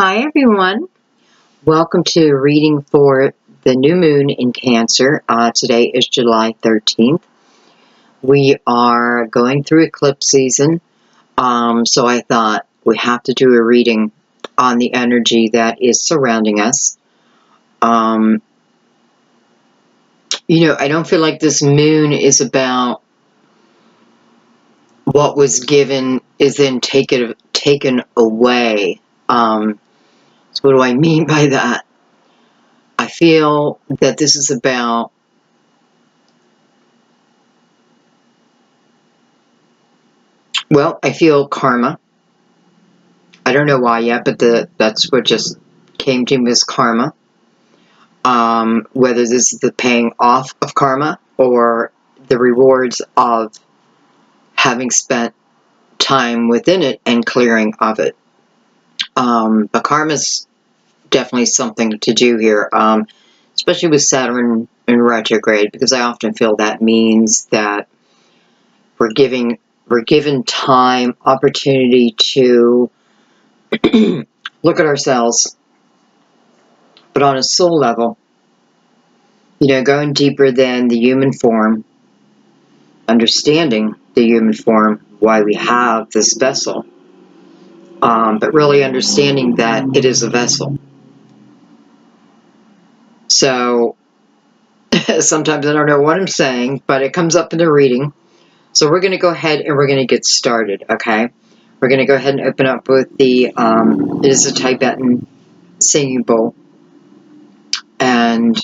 Hi everyone, welcome to reading for the new moon in Cancer. Today is July 13th. We are going through eclipse season, so I thought we have to do a reading on the energy that is surrounding us. I don't feel like this moon is about what was given is then taken away. So what do I mean by that? I feel that this is about I feel karma. I don't know why yet, but that's what just came to me as karma. Whether this is the paying off of karma or the rewards of having spent time within it and clearing of it. But karma's definitely something to do here, especially with Saturn in retrograde, because I often feel that means that we're given time, opportunity to look at ourselves, but on a soul level, going deeper than the human form, understanding the human form, why we have this vessel, but really understanding that it is a vessel. So sometimes I don't know what I'm saying, but it comes up in the reading. So we're going to go ahead and we're going to get started, okay? We're going to go ahead and open up with the, it is a Tibetan singing bowl. And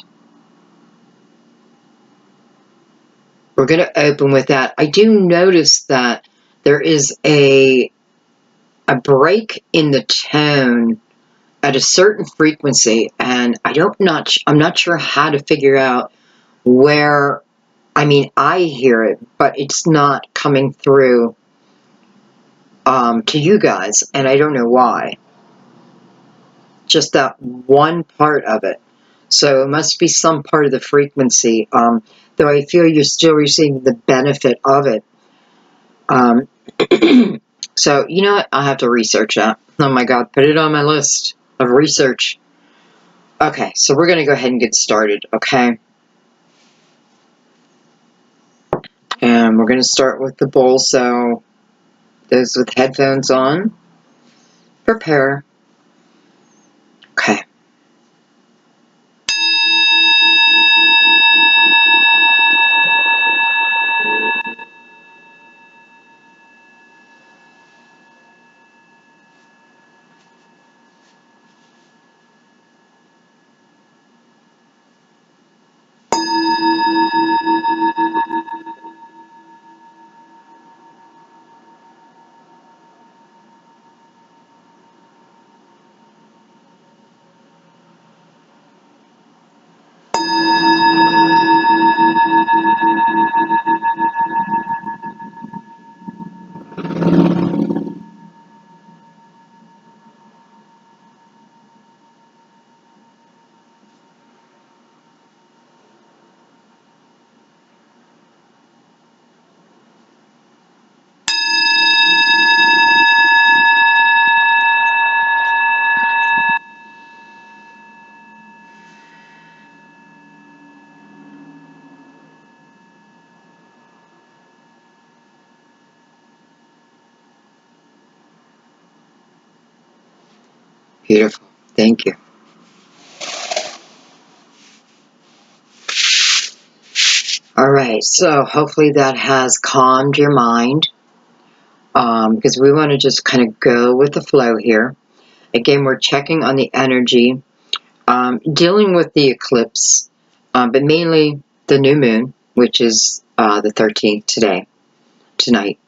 we're going to open with that. I do notice that there is a break in the tone at a certain frequency, and I'm not sure how to figure out where. I hear it, but it's not coming through to you guys, and I don't know why. Just that one part of it. So it must be some part of the frequency, though I feel you're still receiving the benefit of it. So, you know what? I'll have to research that. Oh my God, put it on my list of research. Okay, so we're going to go ahead and get started, okay? And we're going to start with the bowl, so those with headphones on, prepare. Okay. Beautiful. Thank you. All right, so hopefully that has calmed your mind, because we want to just kind of go with the flow here. Again, we're checking on the energy, dealing with the eclipse, but mainly the new moon, which is the 13th tonight.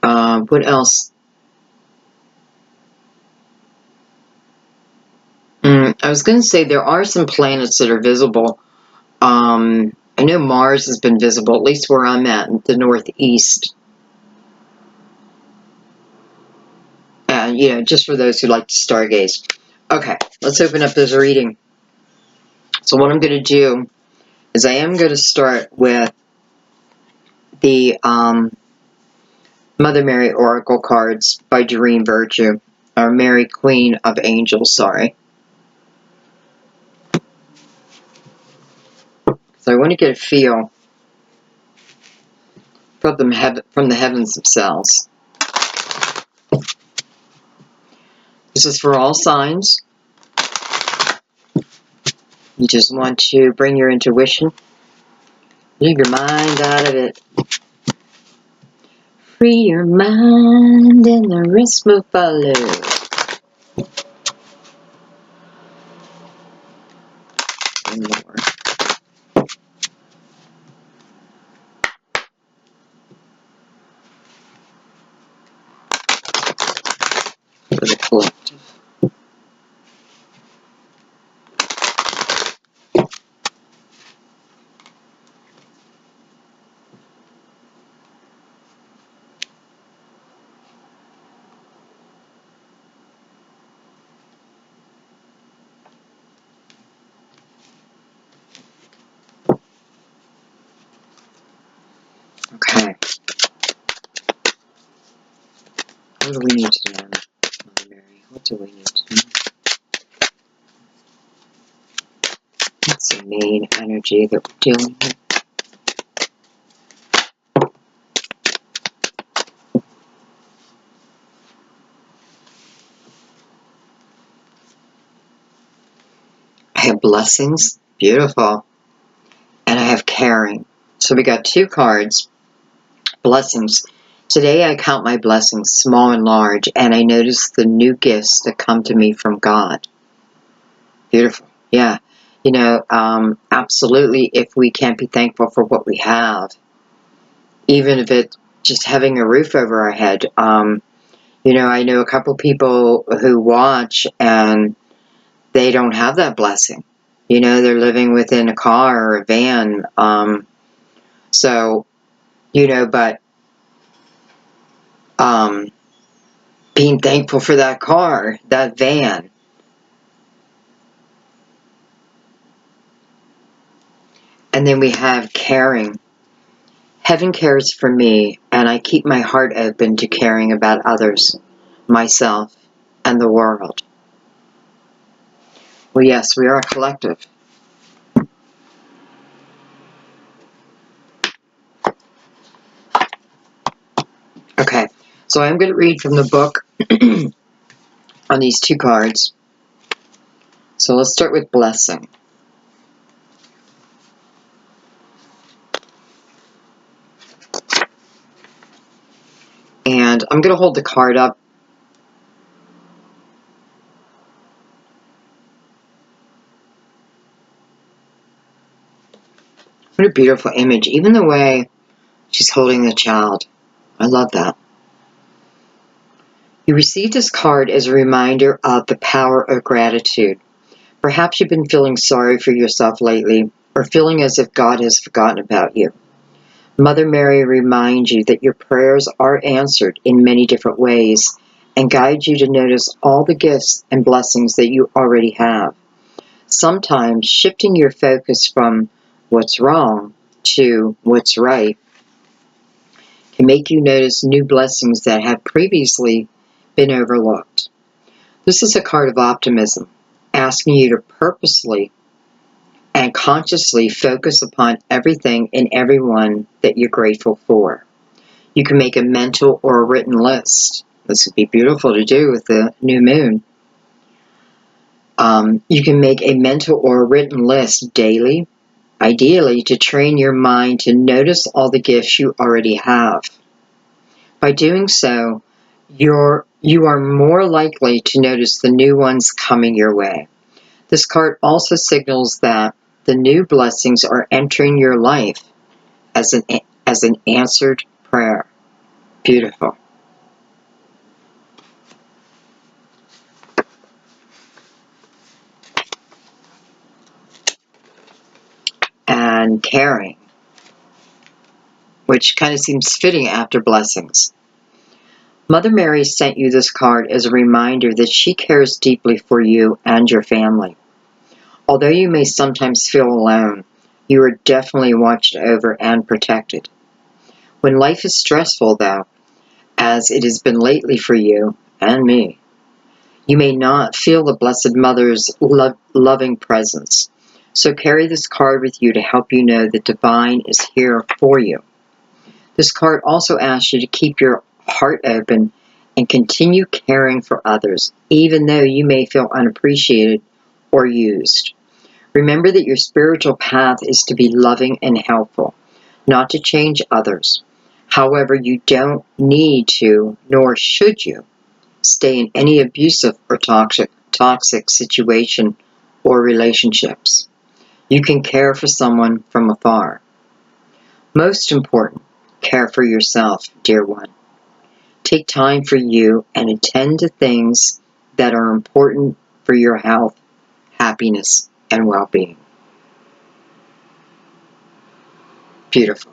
What else? I was going to say there are some planets that are visible. I know Mars has been visible, at least where I'm at, in the northeast. And, just for those who like to stargaze. Okay, let's open up this reading. So what I'm going to do is I am going to start with the Mother Mary Oracle cards by Doreen Virtue. or Mary, Queen of Angels, sorry. So I want to get a feel from the heavens themselves. This is for all signs. You just want to bring your intuition. Leave your mind out of it. Free your mind and the rest will follow. And more. For the collective. Okay. What do we need to know, Mother Mary? What do we need to know? What's the main energy that we're dealing with? I have blessings. Beautiful. And I have caring. So we got 2 cards. Blessings. Today I count my blessings, small and large, and I notice the new gifts that come to me from God. Beautiful. Yeah. You know, absolutely, if we can't be thankful for what we have, even if it's just having a roof over our head. You know, I know a couple people who watch and they don't have that blessing. You know, they're living within a car or a van. So, you know, but being thankful for that car, that van. And then we have caring. Heaven cares for me, and I keep my heart open to caring about others, myself, and the world. Well, yes, we are a collective. Okay, so I'm going to read from the book on these 2 cards. So let's start with blessing. And I'm going to hold the card up. What a beautiful image. Even the way she's holding the child. I love that. You received this card as a reminder of the power of gratitude. Perhaps you've been feeling sorry for yourself lately, or feeling as if God has forgotten about you. Mother Mary reminds you that your prayers are answered in many different ways and guides you to notice all the gifts and blessings that you already have. Sometimes shifting your focus from what's wrong to what's right can make you notice new blessings that have previously been overlooked. This is a card of optimism, asking you to purposely and consciously focus upon everything and everyone that you're grateful for. You can make a mental or a written list. This would be beautiful to do with the new moon. You can make a mental or a written list daily, ideally to train your mind to notice all the gifts you already have. By doing so, you are more likely to notice the new ones coming your way. This card also signals that the new blessings are entering your life as an answered prayer. Beautiful. And caring, which kind of seems fitting after blessings. Mother Mary sent you this card as a reminder that she cares deeply for you and your family. Although you may sometimes feel alone, you are definitely watched over and protected. When life is stressful, though, as it has been lately for you and me, You may not feel the Blessed Mother's loving presence. So carry this card with you to help you know the divine is here for you. This card also asks you to keep your heart open and continue caring for others, even though you may feel unappreciated or used. Remember that your spiritual path is to be loving and helpful, not to change others. However, you don't need to, nor should you, stay in any abusive or toxic situation or relationships. You can care for someone from afar. Most important, care for yourself, dear one. Take time for you and attend to things that are important for your health, happiness, and well-being. Beautiful.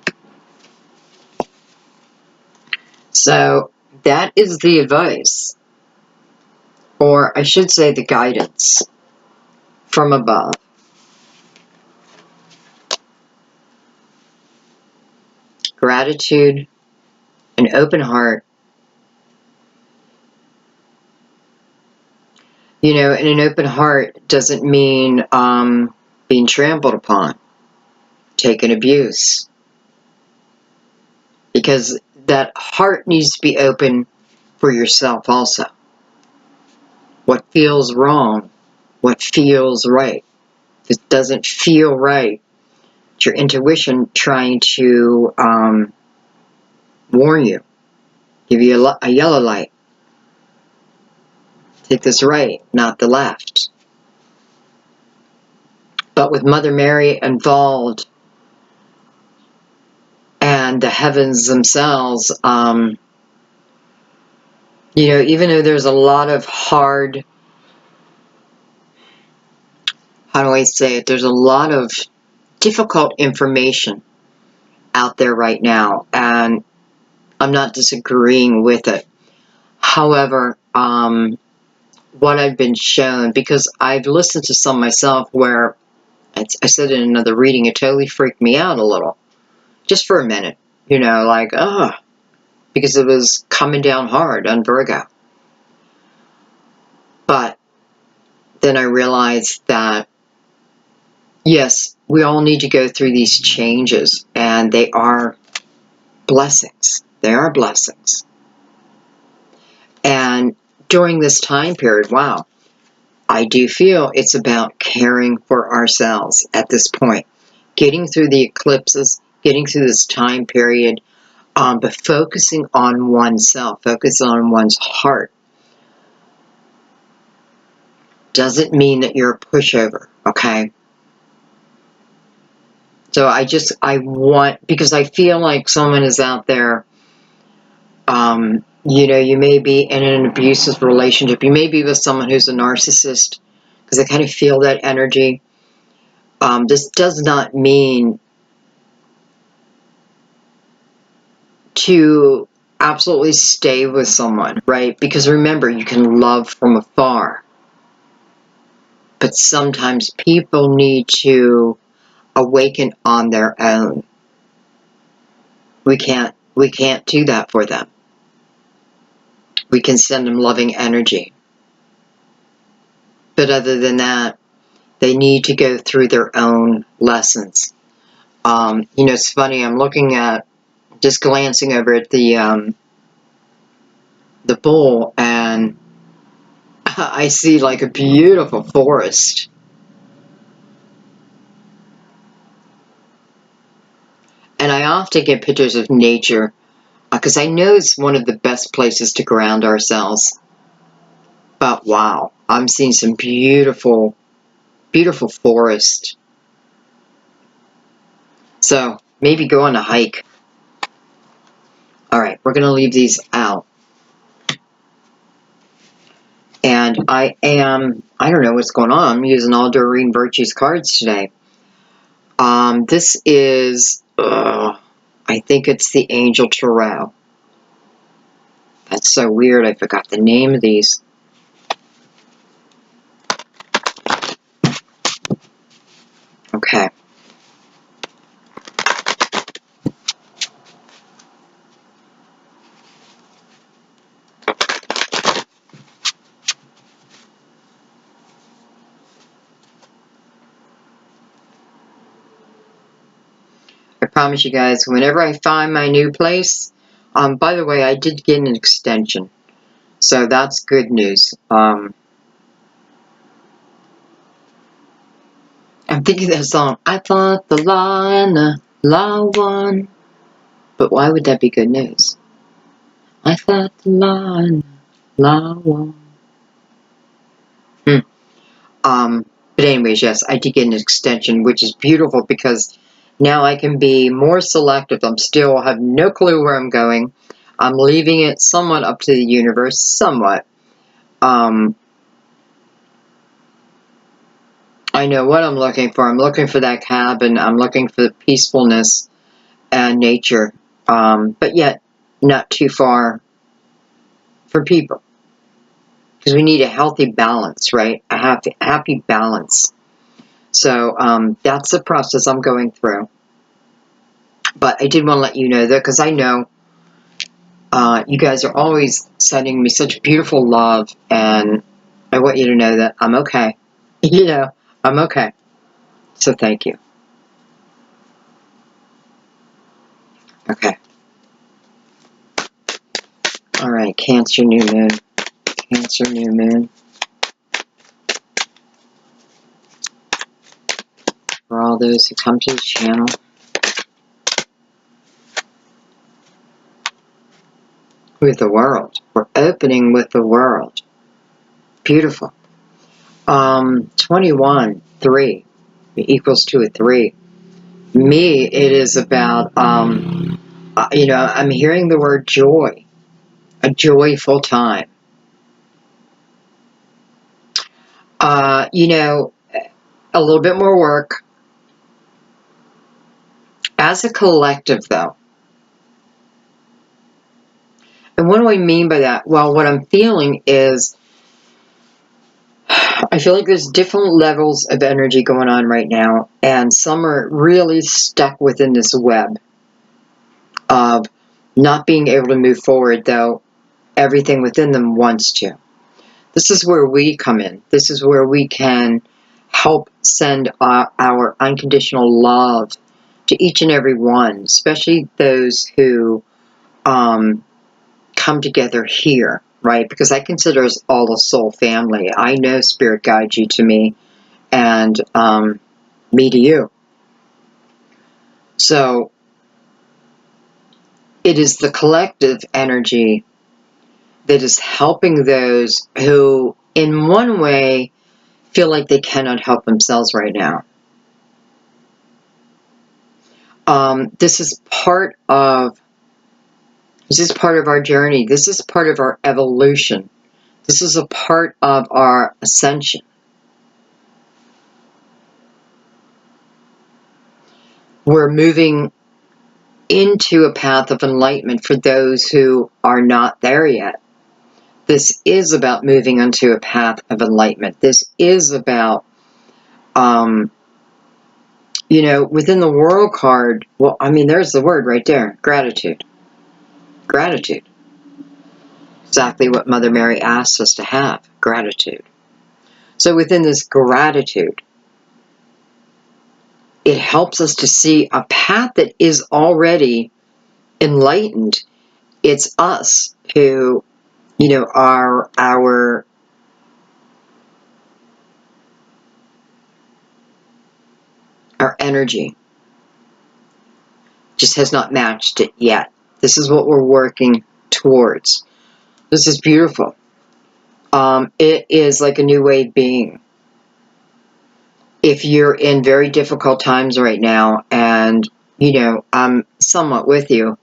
So that is the advice, or I should say the guidance from above. Gratitude, an open heart. You know, and an open heart doesn't mean being trampled upon, taking abuse. Because that heart needs to be open for yourself also. What feels wrong, what feels right. If it doesn't feel right, it's your intuition trying to warn you, give you a yellow light. Take this right, not the left. But with Mother Mary involved and the heavens themselves, you know, even though there's a lot of hard, how do I say it? There's a lot of difficult information out there right now, and I'm not disagreeing with it. However, what I've been shown, because I've listened to some myself where, I said in another reading, it totally freaked me out a little. Just for a minute. You know, like, because it was coming down hard on Virgo. But then I realized that, yes, we all need to go through these changes, and they are blessings. They are blessings. And during this time period, wow, I do feel it's about caring for ourselves at this point. Getting through the eclipses, getting through this time period, but focusing on oneself, focus on one's heart. Doesn't mean that you're a pushover, okay? So I want, because I feel like someone is out there, you know, you may be in an abusive relationship. You may be with someone who's a narcissist, because I kind of feel that energy. This does not mean to absolutely stay with someone, right? Because remember, you can love from afar. But sometimes people need to awaken on their own. We can't do that for them. We can send them loving energy. But other than that, they need to go through their own lessons. You know, it's funny, I'm looking at, just glancing over at the bowl, and I see like a beautiful forest. And I often get pictures of nature, because I know it's one of the best places to ground ourselves. But wow, I'm seeing some beautiful, beautiful forest. So maybe go on a hike. All right, we're going to leave these out. And I don't know what's going on. I'm using all Doreen Virtue's cards today. This is, I think it's the Angel Tarot. That's so weird. I forgot the name of these. Okay. promise you guys, whenever I find my new place, by the way, I did get an extension. So that's good news. I'm thinking that song, I thought the law and the law won. But why would that be good news? I thought the law and the law won. But anyways, yes, I did get an extension, which is beautiful because now I can be more selective. I'm still have no clue where I'm going. I'm leaving it somewhat up to the universe, somewhat. I know what I'm looking for. I'm looking for that cabin. I'm looking for the peacefulness and nature, but yet not too far for people. Because we need a healthy balance, right? A happy balance. So that's the process I'm going through. But I did want to let you know that because I know you guys are always sending me such beautiful love, and I want you to know that I'm okay. You know, I'm okay. So thank you. Okay. All right, Cancer New Moon. Cancer New Moon. For all those who come to the channel. With the world. We're opening with the world. Beautiful. 21, 3. Equals to a 3. Me, it is about, you know, I'm hearing the word joy. A joyful time. You know, a little bit more work. As a collective, though. And what do I mean by that? Well, what I'm feeling is, I feel like there's different levels of energy going on right now, and some are really stuck within this web of not being able to move forward, though everything within them wants to. This is where we come in. This is where we can help send our unconditional love to each and every one, especially those who come together here, right? Because I consider us all a soul family. I know Spirit guides you to me, and me to you. So it is the collective energy that is helping those who, in one way, feel like they cannot help themselves right now. This is part of our journey. This is part of our evolution. This is a part of our ascension. We're moving into a path of enlightenment for those who are not there yet. This is about moving onto a path of enlightenment. This is about, you know, within the world card, well, I mean, there's the word right there, gratitude. Gratitude. Exactly what Mother Mary asks us to have, gratitude. So within this gratitude, it helps us to see a path that is already enlightened. It's us who, you know, are our energy just has not matched it yet. This is what we're working towards. This is beautiful. It is like a new way of being. If you're in very difficult times right now, and, you know, I'm somewhat with you,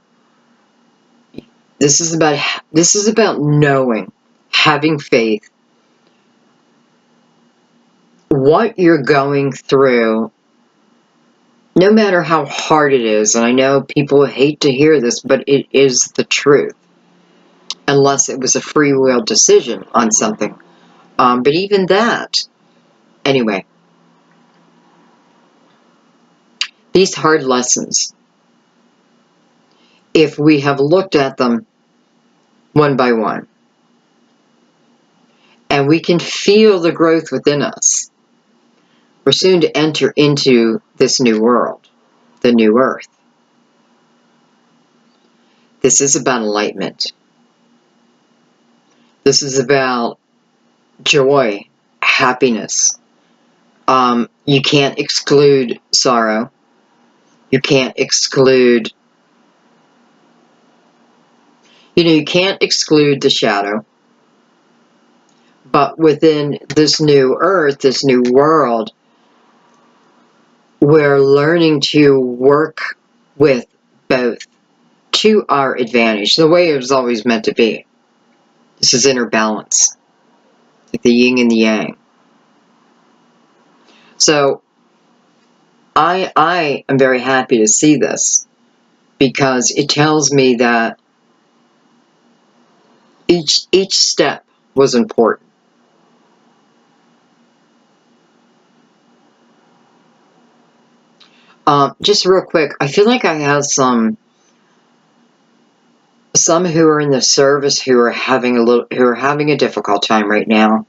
this is about knowing, having faith. What you're going through, no matter how hard it is, and I know people hate to hear this, but it is the truth. Unless it was a free will decision on something. But even that, anyway, these hard lessons, if we have looked at them one by one, and we can feel the growth within us, we're soon to enter into this new world, the new earth. This is about enlightenment. This is about joy, happiness. You can't exclude sorrow. You can't exclude, you can't exclude the shadow. But within this new earth, this new world, we're learning to work with both to our advantage, the way it was always meant to be. This is inner balance, like the yin and the yang. So I am very happy to see this, because it tells me that each step was important. Just real quick, I feel like I have some who are in the service who are having a difficult time right now.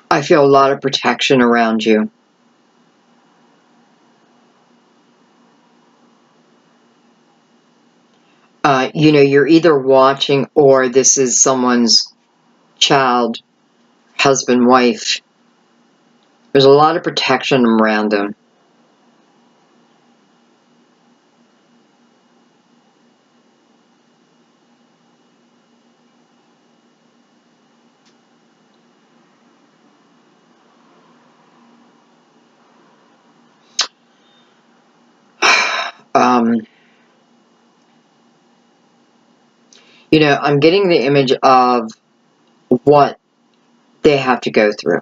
I feel a lot of protection around you. You're either watching, or this is someone's child, husband, wife. There's a lot of protection around them. I'm getting the image of what they have to go through.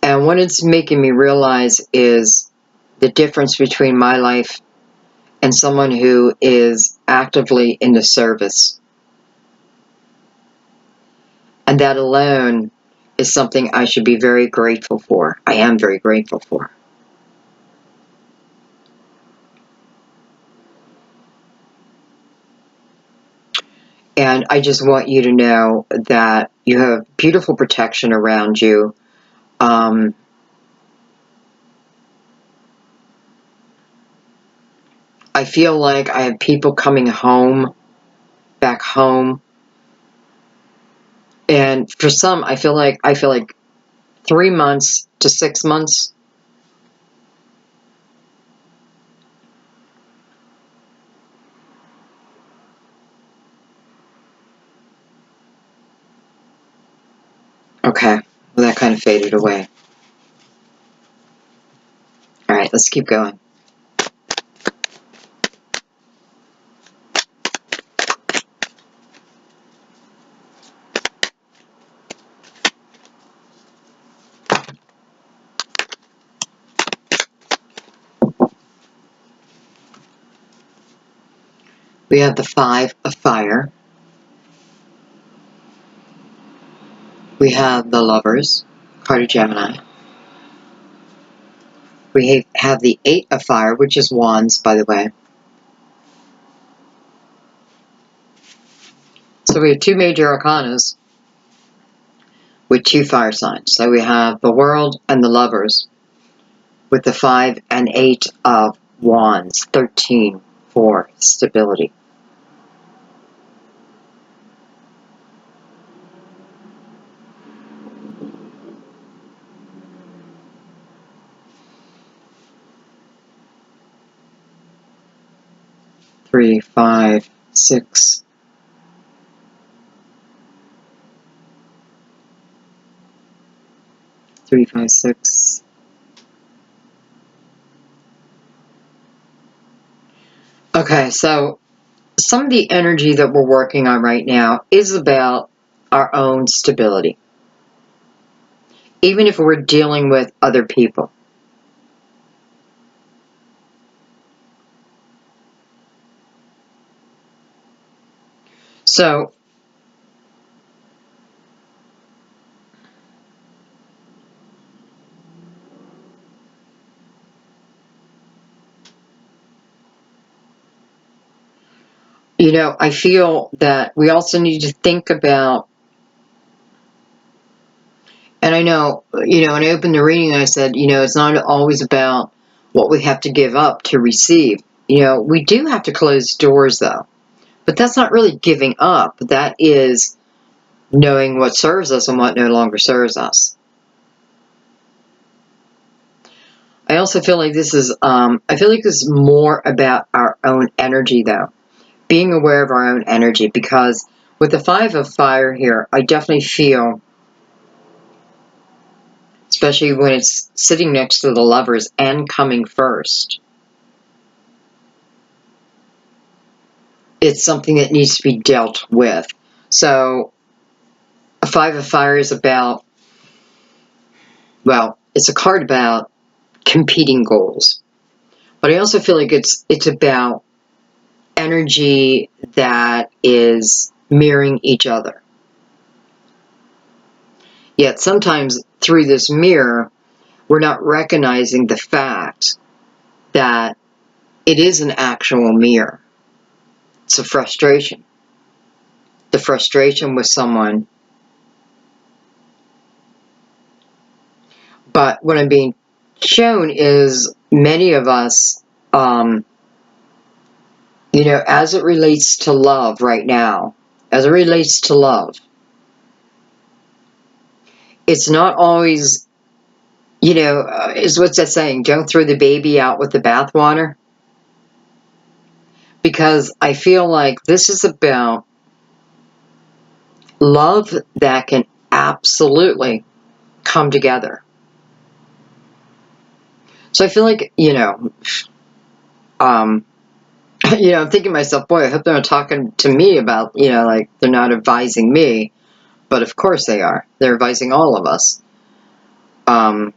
And what it's making me realize is the difference between my life and someone who is actively in the service. And that alone is something I should be very grateful for. I am very grateful for. And I just want you to know that you have beautiful protection around you. I feel like I have people coming home, back home. And for some, I feel like 3 months to 6 months. Okay, well, that kind of faded away. All right, let's keep going. We have the 5 of fire. We have the Lovers, card of Gemini. We have the 8 of fire, which is Wands, by the way. So we have 2 major arcanas with 2 fire signs. So we have the World and the Lovers with the 5 and 8 of Wands, 13 for stability. Three, 5, 6. Three, 5, 6. Okay, so some of the energy that we're working on right now is about our own stability, even if we're dealing with other people. So I feel that we also need to think about, And I know, when I opened the reading, I said, it's not always about what we have to give up to receive. We do have to close doors, though. But that's not really giving up. That is knowing what serves us and what no longer serves us. I also feel like this is, more about our own energy, though. Being aware of our own energy, because with the Five of Fire here, I definitely feel, especially when it's sitting next to the Lovers and coming first, it's something that needs to be dealt with. So, a Five of Fire is about, well, it's a card about competing goals. But I also feel like it's about energy that is mirroring each other. Yet sometimes through this mirror, we're not recognizing the fact that it is an actual mirror. It's a frustration. The frustration with someone. But what I'm being shown is many of us, as it relates to love right now, as it relates to love, it's not always, is what's that saying? Don't throw the baby out with the bathwater. Because I feel like this is about love that can absolutely come together. So I feel like, I'm thinking to myself, boy, I hope they're not talking to me about, like they're not advising me. But of course they are. They're advising all of us. And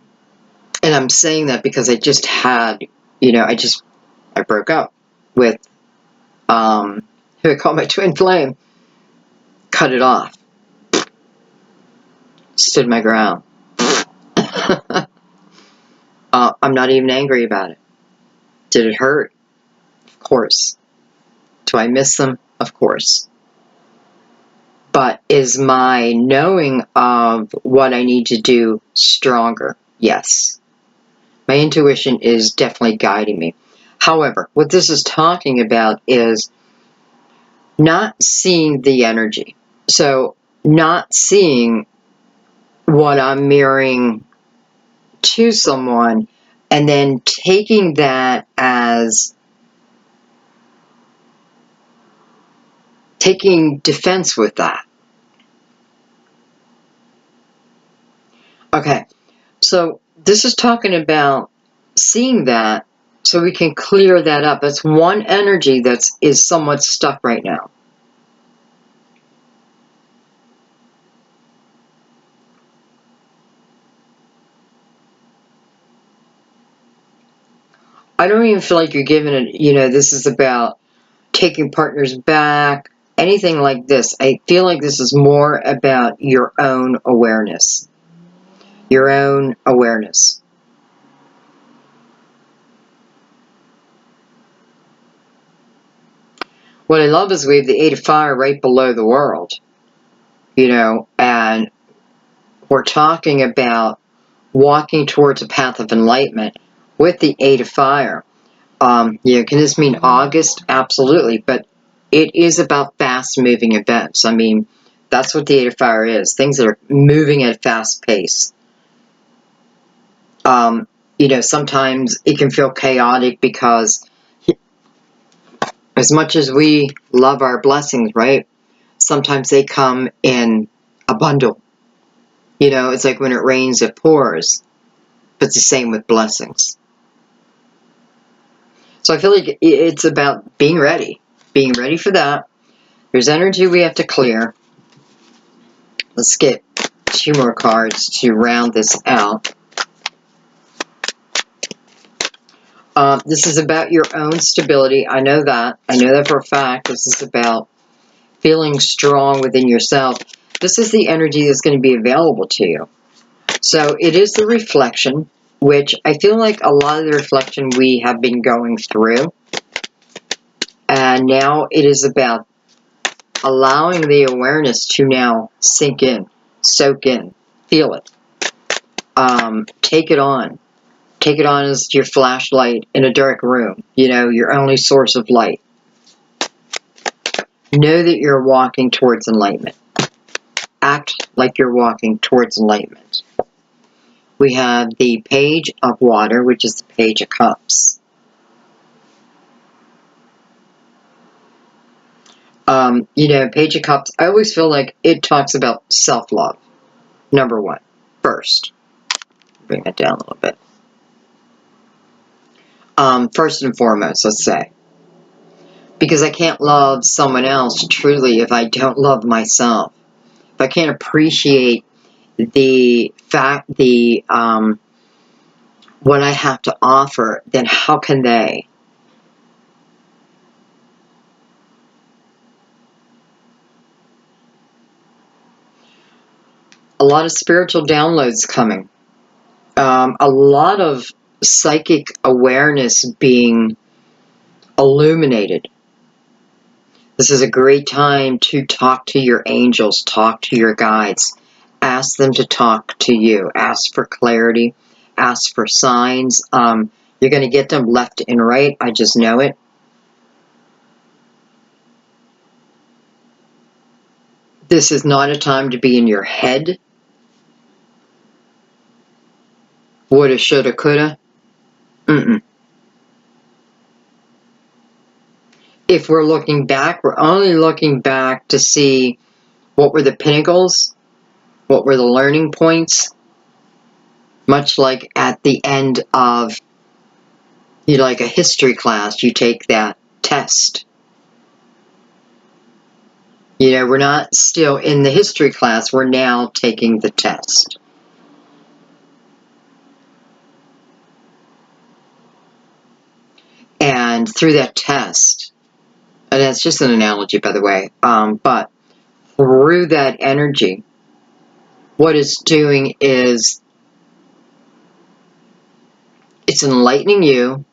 I'm saying that because I just had, I broke up with, who I call my twin flame. Cut it off. Stood my ground. I'm not even angry about it. Did it hurt? Of course. Do I miss them? Of course. But is my knowing of what I need to do stronger? Yes. My intuition is definitely guiding me. However, what this is talking about is not seeing the energy. So, not seeing what I'm mirroring to someone and then taking that as taking defense with that. Okay, so this is talking about seeing that so we can clear that up. That's one energy that is somewhat stuck right now. I don't even feel like you're giving it, this is about taking partners back, anything like this. I feel like this is more about your own awareness. Your own awareness. What I love is we have the Eight of Fire right below the world, and we're talking about walking towards a path of enlightenment with the Eight of Fire. Can this mean August? Absolutely, but it is about fast-moving events. I mean, that's what the Eight of Fire is. Things that are moving at a fast pace. Sometimes it can feel chaotic because as much as we love our blessings, right? Sometimes they come in a bundle. It's like when it rains, it pours. But it's the same with blessings. So I feel like it's about being ready. Being ready for that. There's energy we have to clear. Let's get 2 more cards to round this out. This is about your own stability. I know that. I know that for a fact. This is about feeling strong within yourself. This is the energy that's going to be available to you. So it is the reflection, which I feel like a lot of the reflection we have been going through. And now it is about allowing the awareness to now sink in, soak in, feel it. Take it on. Take it on as your flashlight in a dark room. You know, your only source of light. Know that you're walking towards enlightenment. Act like you're walking towards enlightenment. We have the Page of Water, which is the Page of Cups. You know, Page of Cups, I always feel like it talks about self-love. Number one, first. Bring that down a little bit. First and foremost, let's say. Because I can't love someone else truly if I don't love myself. If I can't appreciate the fact, what I have to offer, then how can they? A lot of spiritual downloads coming. A lot of psychic awareness being illuminated. This is a great time to talk to your angels, talk to your guides. Ask them to talk to you. Ask for clarity. Ask for signs. You're going to get them left and right. I just know it. This is not a time to be in your head. Woulda, shoulda, coulda. If we're looking back, we're only looking back to see what were the pinnacles, what were the learning points, much like at the end of, like a history class, you take that test. You know, we're not still in the history class, we're now taking the test. And through that test, and that's just an analogy, by the way, but through that energy, what it's doing is it's enlightening you,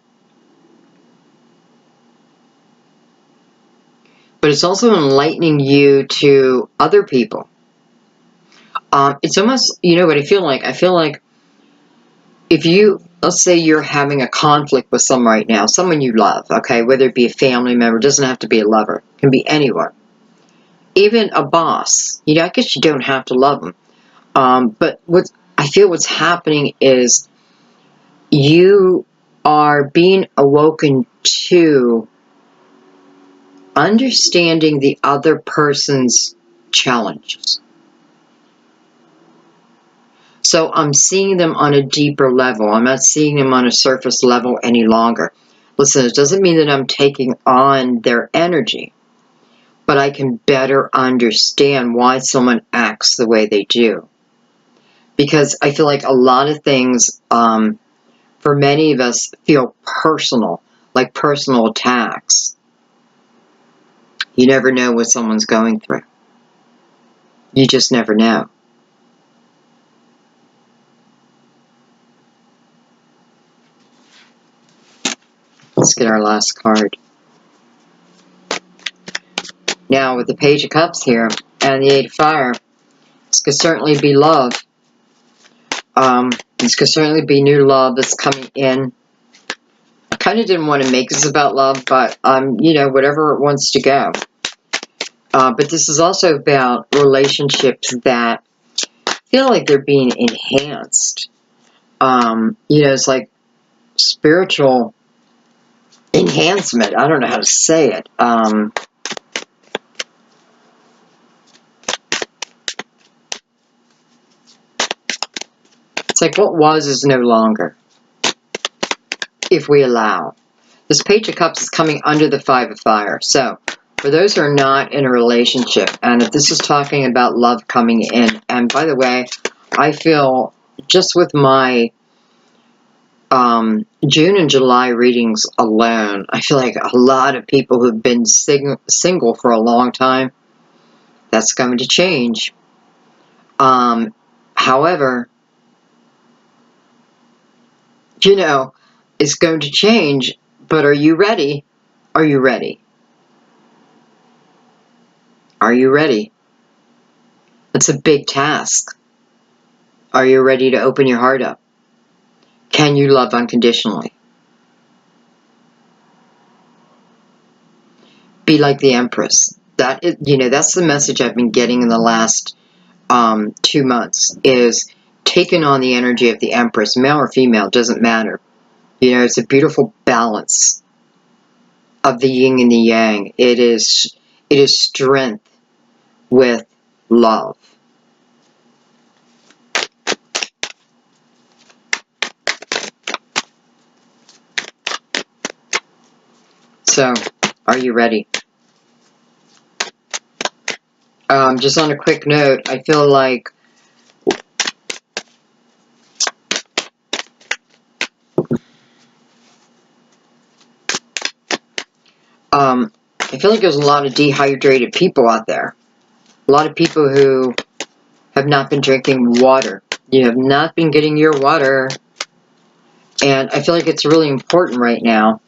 but it's also enlightening you to other people. It's almost, you know what I feel like? I feel like if you, let's say you're having a conflict with someone right now, someone you love, okay, whether it be a family member, doesn't have to be a lover, it can be anyone. Even a boss, you know, I guess you don't have to love them. But I feel what's happening is you are being awoken to understanding the other person's challenges. So I'm seeing them on a deeper level. I'm not seeing them on a surface level any longer. Listen, it doesn't mean that I'm taking on their energy, but I can better understand why someone acts the way they do. Because I feel like a lot of things, for many of us, feel personal, like personal attacks. You never know what someone's going through. You just never know. Let's get our last card. Now, with the Page of Cups here and the Eight of Fire, this could certainly be love. This could certainly be new love that's coming in. I kind of didn't want to make this about love, but, you know, whatever it wants to go. But this is also about relationships that feel like they're being enhanced. You know, it's like spiritual enhancement. I don't know how to say it. It's like what was is no longer, if we allow. This Page of Cups is coming under the Five of Fire. So, for those who are not in a relationship, and if this is talking about love coming in, and by the way, I feel just with my June and July readings alone, I feel like a lot of people who've been single for a long time, that's going to change. However, you know, it's going to change, but are you ready? Are you ready? Are you ready? It's a big task. Are you ready to open your heart up? Can you love unconditionally? Be like the Empress. That is, that's the message I've been getting in the last 2 months, is taking on the energy of the Empress, male or female, doesn't matter. It's a beautiful balance of the yin and the yang. It is strength with love. So, are you ready? Just on a quick note, I feel like there's a lot of dehydrated people out there. A lot of people who have not been drinking water. You have not been getting your water. And I feel like it's really important right now.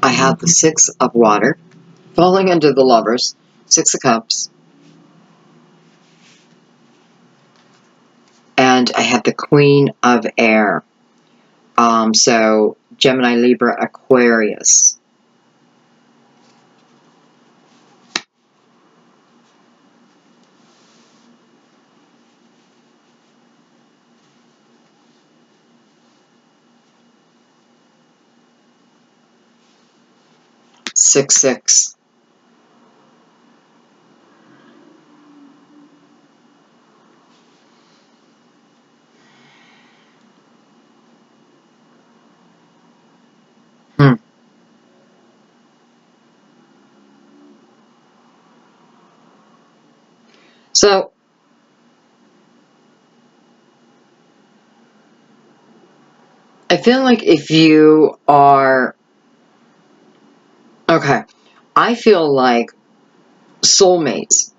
I have the Six of Water falling into the Lovers, Six of Cups. And I have the Queen of Air. So Gemini, Libra, Aquarius. Six, six. So, I feel like if you are... Okay. I feel like soulmates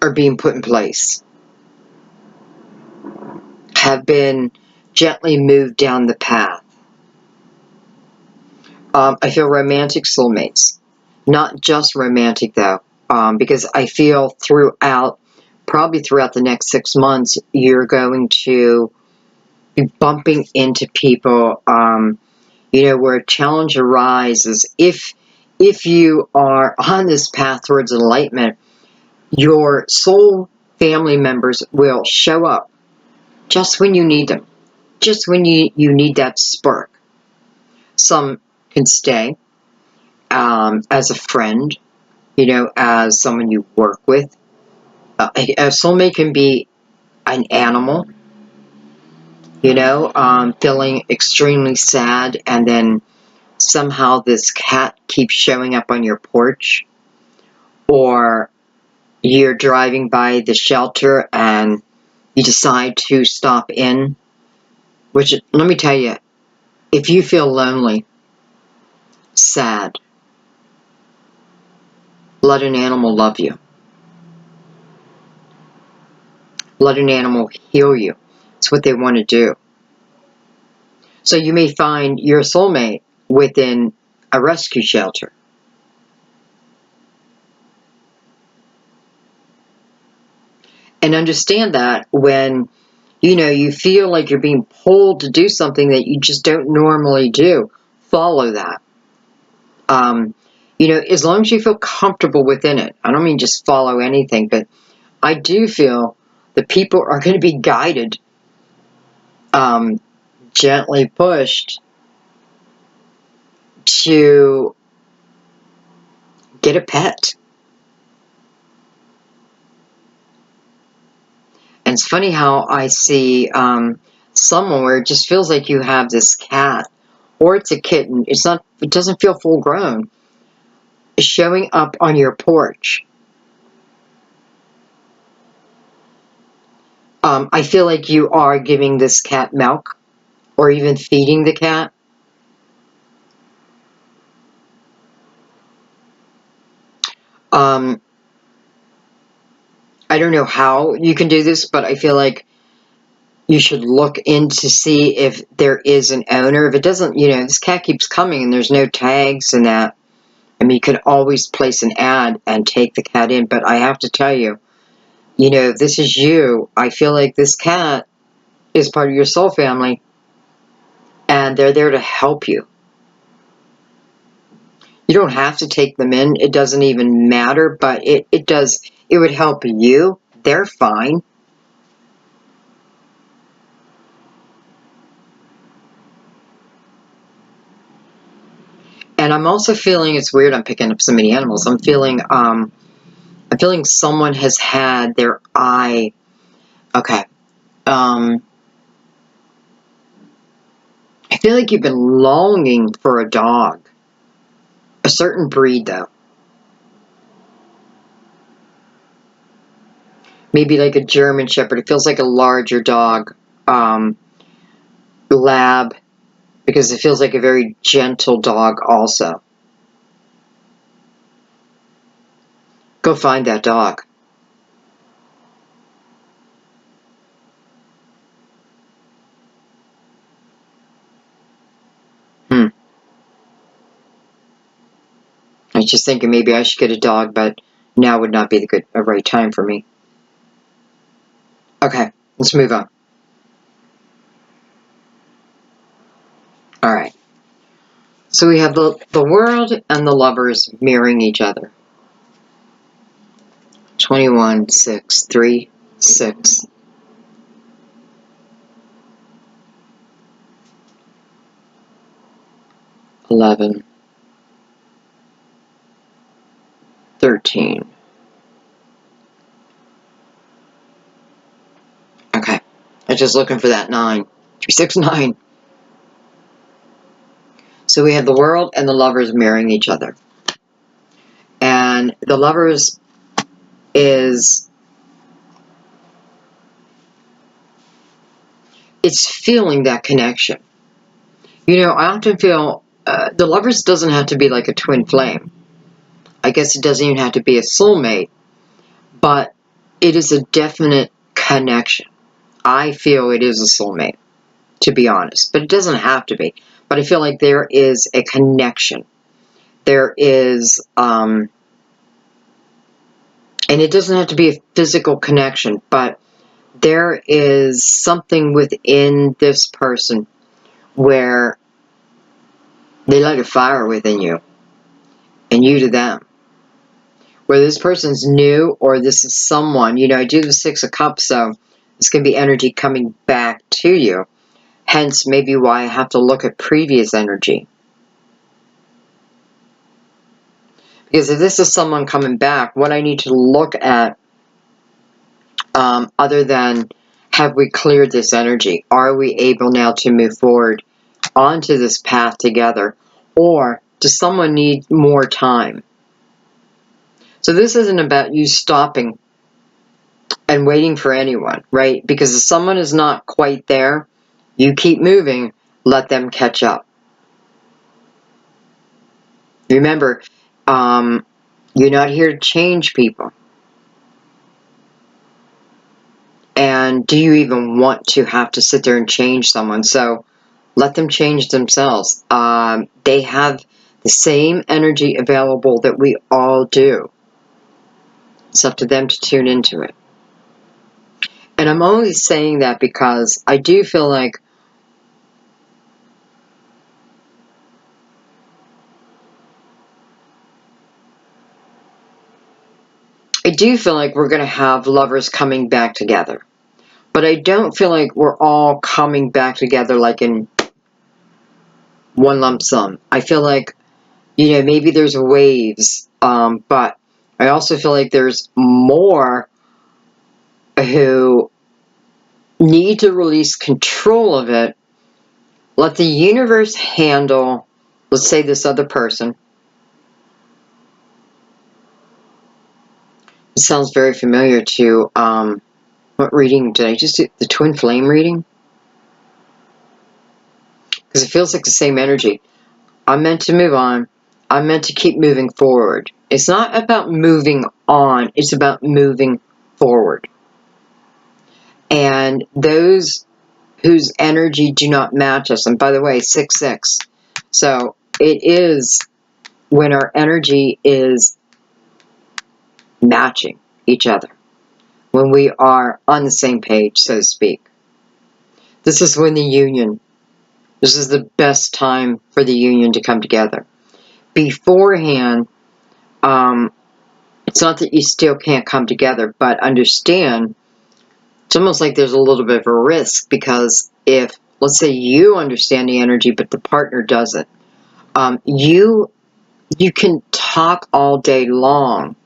are being put in place. Have been gently moved down the path. I feel romantic soulmates. Not just romantic, though. Because I feel probably throughout the next 6 months, you're going to be bumping into people, where a challenge arises. If you are on this path towards enlightenment, your soul family members will show up just when you need them, just when you need that spark. Some can stay as a friend, as someone you work with. A soulmate can be an animal, feeling extremely sad, and then somehow this cat keeps showing up on your porch, or you're driving by the shelter and you decide to stop in, which, let me tell you, if you feel lonely, sad, let an animal love you. Let an animal heal you. It's what they want to do. So you may find your soulmate within a rescue shelter. And understand that when, you feel like you're being pulled to do something that you just don't normally do, follow that. As long as you feel comfortable within it. I don't mean just follow anything, but I do feel that people are going to be guided, gently pushed to get a pet. And it's funny how I see someone where it just feels like you have this cat, or it's a kitten. It doesn't feel full grown, showing up on your porch. I feel like you are giving this cat milk, or even feeding the cat. Um, I don't know how you can do this, but I feel like you should look in to see if there is an owner. If it doesn't, you know, this cat keeps coming and there's no tags and that. I mean, you can always place an ad and take the cat in, but I have to tell you, you know, if this is you, I feel like this cat is part of your soul family, and they're there to help you. You don't have to take them in. It doesn't even matter, but it would help you. They're fine. And I'm also feeling, it's weird, I'm picking up so many animals. I'm feeling someone has had their eye, okay. I feel like you've been longing for a dog. A certain breed, though. Maybe like a German Shepherd. It feels like a larger dog. Lab. Because it feels like a very gentle dog also. Go find that dog. I was just thinking maybe I should get a dog, but now would not be the right time for me. Okay, let's move on. Alright. So we have the world and the lovers mirroring each other. 21, 6, 3, 6. 11, 13. Okay. I'm just looking for that 9. 3, 6, 9. So we have the world and the lovers mirroring each other. And the lovers is, it's feeling that connection. You know, I often feel the lovers doesn't have to be like a twin flame. I guess it doesn't even have to be a soulmate, but it is a definite connection. I feel it is a soulmate, to be honest, but it doesn't have to be. But I feel like there is a connection. There is, and it doesn't have to be a physical connection, but there is something within this person where they light a fire within you, and you to them. Whether this person's new or this is someone, you know, I do the 6 of Cups, so it's going to be energy coming back to you. Hence, maybe why I have to look at previous energy. Because if this is someone coming back, what I need to look at, other than have we cleared this energy? Are we able now to move forward onto this path together? Or does someone need more time? So this isn't about you stopping and waiting for anyone, right? Because if someone is not quite there, you keep moving, let them catch up. Remember, you're not here to change people. And do you even want to have to sit there and change someone? So let them change themselves. They have the same energy available that we all do. It's up to them to tune into it. And I'm only saying that because I do feel like we're going to have lovers coming back together. But I don't feel like we're all coming back together like in one lump sum. I feel like, you know, maybe there's waves, but I also feel like there's more who need to release control of it. Let the universe handle, let's say, this other person. It sounds very familiar to, what reading did I just do? The twin flame reading? Because it feels like the same energy. I'm meant to move on. I'm meant to keep moving forward. It's not about moving on. It's about moving forward. And those whose energy do not match us. And by the way, 6-6. So it is when our energy is matching each other, when we are on the same page, so to speak. This is when the union, this is the best time for the union to come together. Beforehand, it's not that you still can't come together, but understand, it's almost like there's a little bit of a risk, because if, let's say you understand the energy, but the partner doesn't, you can talk all day long,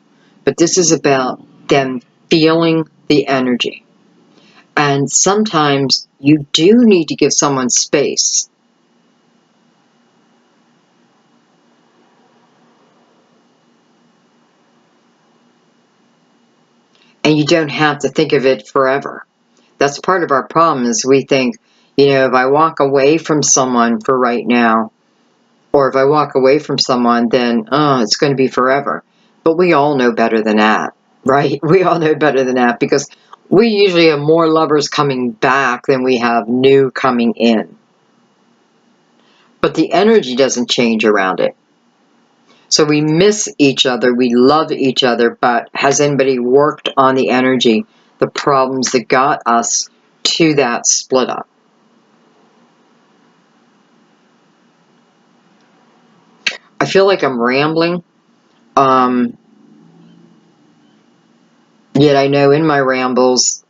but this is about them feeling the energy. And sometimes you do need to give someone space. And you don't have to think of it forever. That's part of our problem, is we think, if I walk away from someone for right now, or if I walk away from someone, then, it's going to be forever. But we all know better than that, right? We all know better than that, because we usually have more lovers coming back than we have new coming in. But the energy doesn't change around it. So we miss each other, we love each other, but has anybody worked on the energy, the problems that got us to that split up? I feel like I'm rambling, yet I know in my rambles,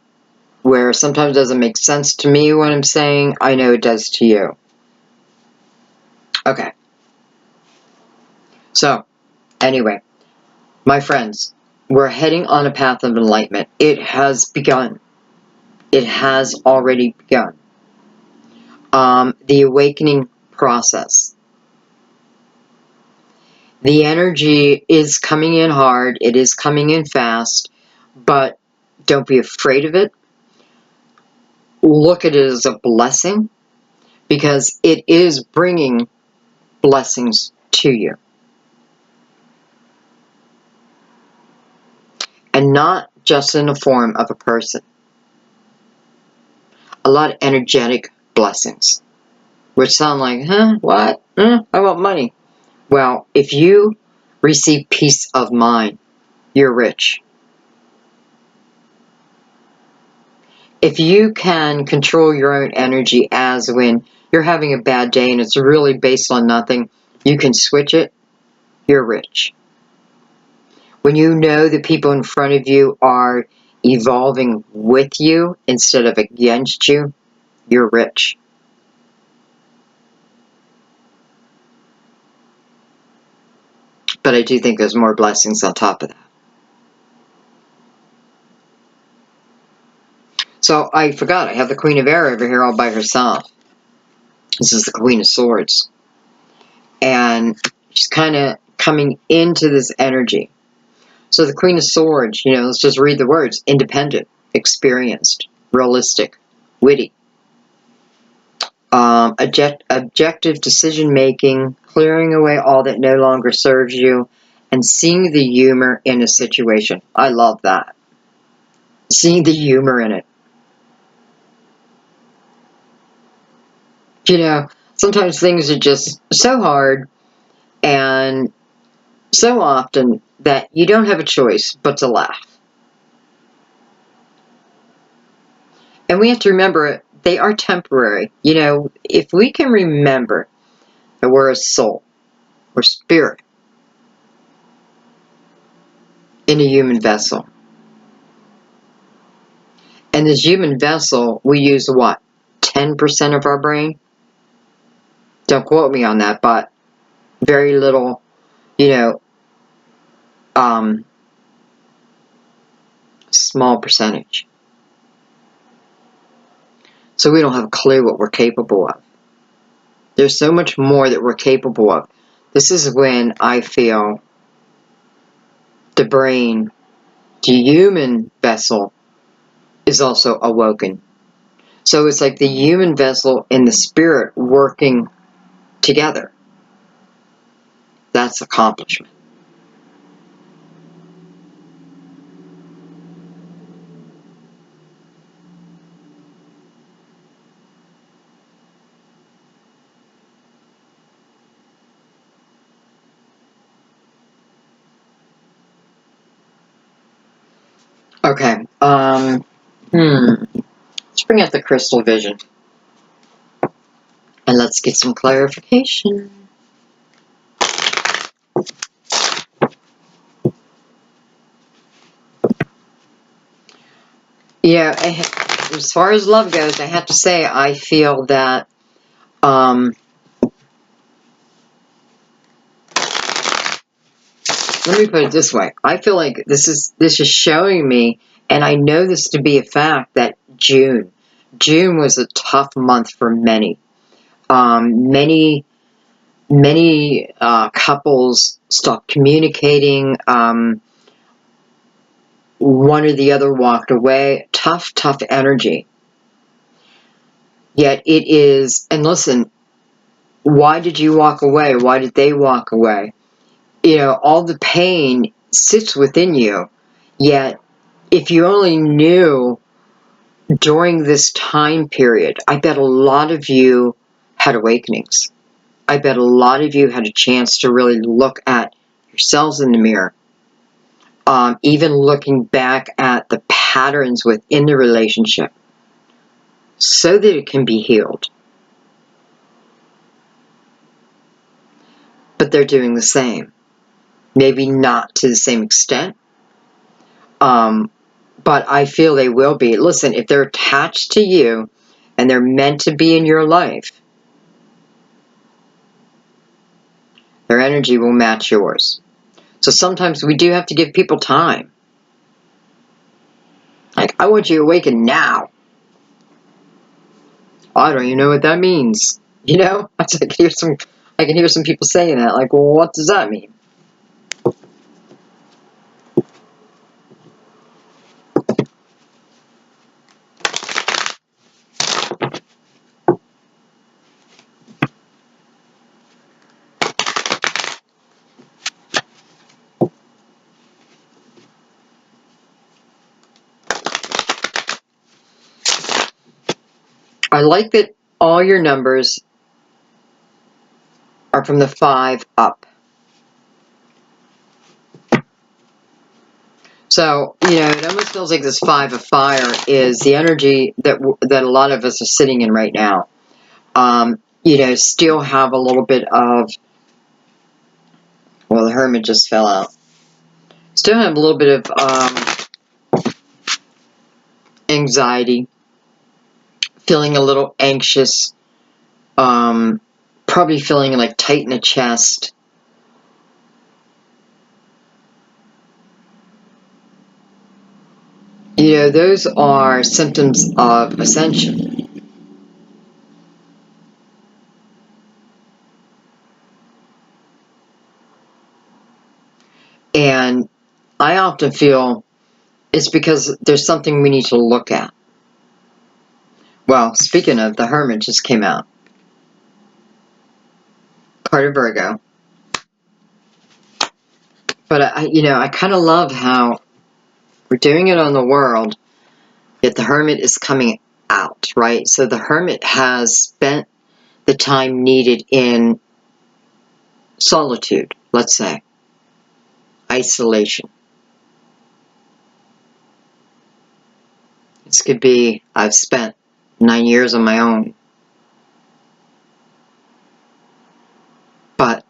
where sometimes it doesn't make sense to me what I'm saying, I know it does to you. Okay. So, anyway, my friends, we're heading on a path of enlightenment. It has begun. It has already begun. The awakening process. The energy is coming in hard. It is coming in fast, but don't be afraid of it. Look at it as a blessing, because it is bringing blessings to you. And not just in the form of a person. A lot of energetic blessings, which sound like, what? I want money. Well, if you receive peace of mind, you're rich. If you can control your own energy, as when you're having a bad day and it's really based on nothing, you can switch it, you're rich. When you know the people in front of you are evolving with you instead of against you, you're rich. But I do think there's more blessings on top of that. So I forgot, I have the Queen of Air over here all by herself. This is the Queen of Swords. And she's kind of coming into this energy. So the Queen of Swords, let's just read the words: independent, experienced, realistic, witty, objective decision-making, clearing away all that no longer serves you, and seeing the humor in a situation. I love that. Seeing the humor in it. Sometimes things are just so hard and so often that you don't have a choice but to laugh. And we have to remember, they are temporary. If we can remember that we're a soul, we're spirit in a human vessel. And this human vessel, we use what? 10% of our brain? Don't quote me on that, but very little, small percentage. So we don't have a clue what we're capable of. There's so much more that we're capable of. This is when I feel the brain, the human vessel, is also awoken. So it's like the human vessel and the spirit working together. That's accomplishment. Okay. Let's bring out the crystal vision. And let's get some clarification. Yeah, as far as love goes, I have to say I feel that let me put it this way. I feel like this is showing me, and I know this to be a fact, that June was a tough month for many. Many couples stopped communicating. One or the other walked away. Tough energy. Yet it is, and listen, why did you walk away? Why did they walk away? You know, all the pain sits within you. Yet, if you only knew during this time period, I bet a lot of you had awakenings. I bet a lot of you had a chance to really look at yourselves in the mirror. Even looking back at the patterns within the relationship so that it can be healed. But they're doing the same. Maybe not to the same extent. But I feel they will be. Listen, if they're attached to you and they're meant to be in your life, their energy will match yours. So sometimes we do have to give people time. Like, I want you to awaken now. I don't even know what that means. You know? I can hear some people saying that. Like, well, what does that mean? I like that all your numbers are from the 5 up. So, you know, it almost feels like this 5 of fire is the energy that a lot of us are sitting in right now. You know, still have a little bit of, well, the hermit just fell out. Still have a little bit of anxiety, feeling a little anxious, probably feeling like tight in the chest. You know, those are symptoms of ascension. And I often feel it's because there's something we need to look at. Well, speaking of, the hermit just came out. Part of Virgo. But I kind of love how we're doing it on the world, yet the hermit is coming out, right? So the hermit has spent the time needed in solitude, let's say, isolation. This could be, I've spent 9 years on my own, but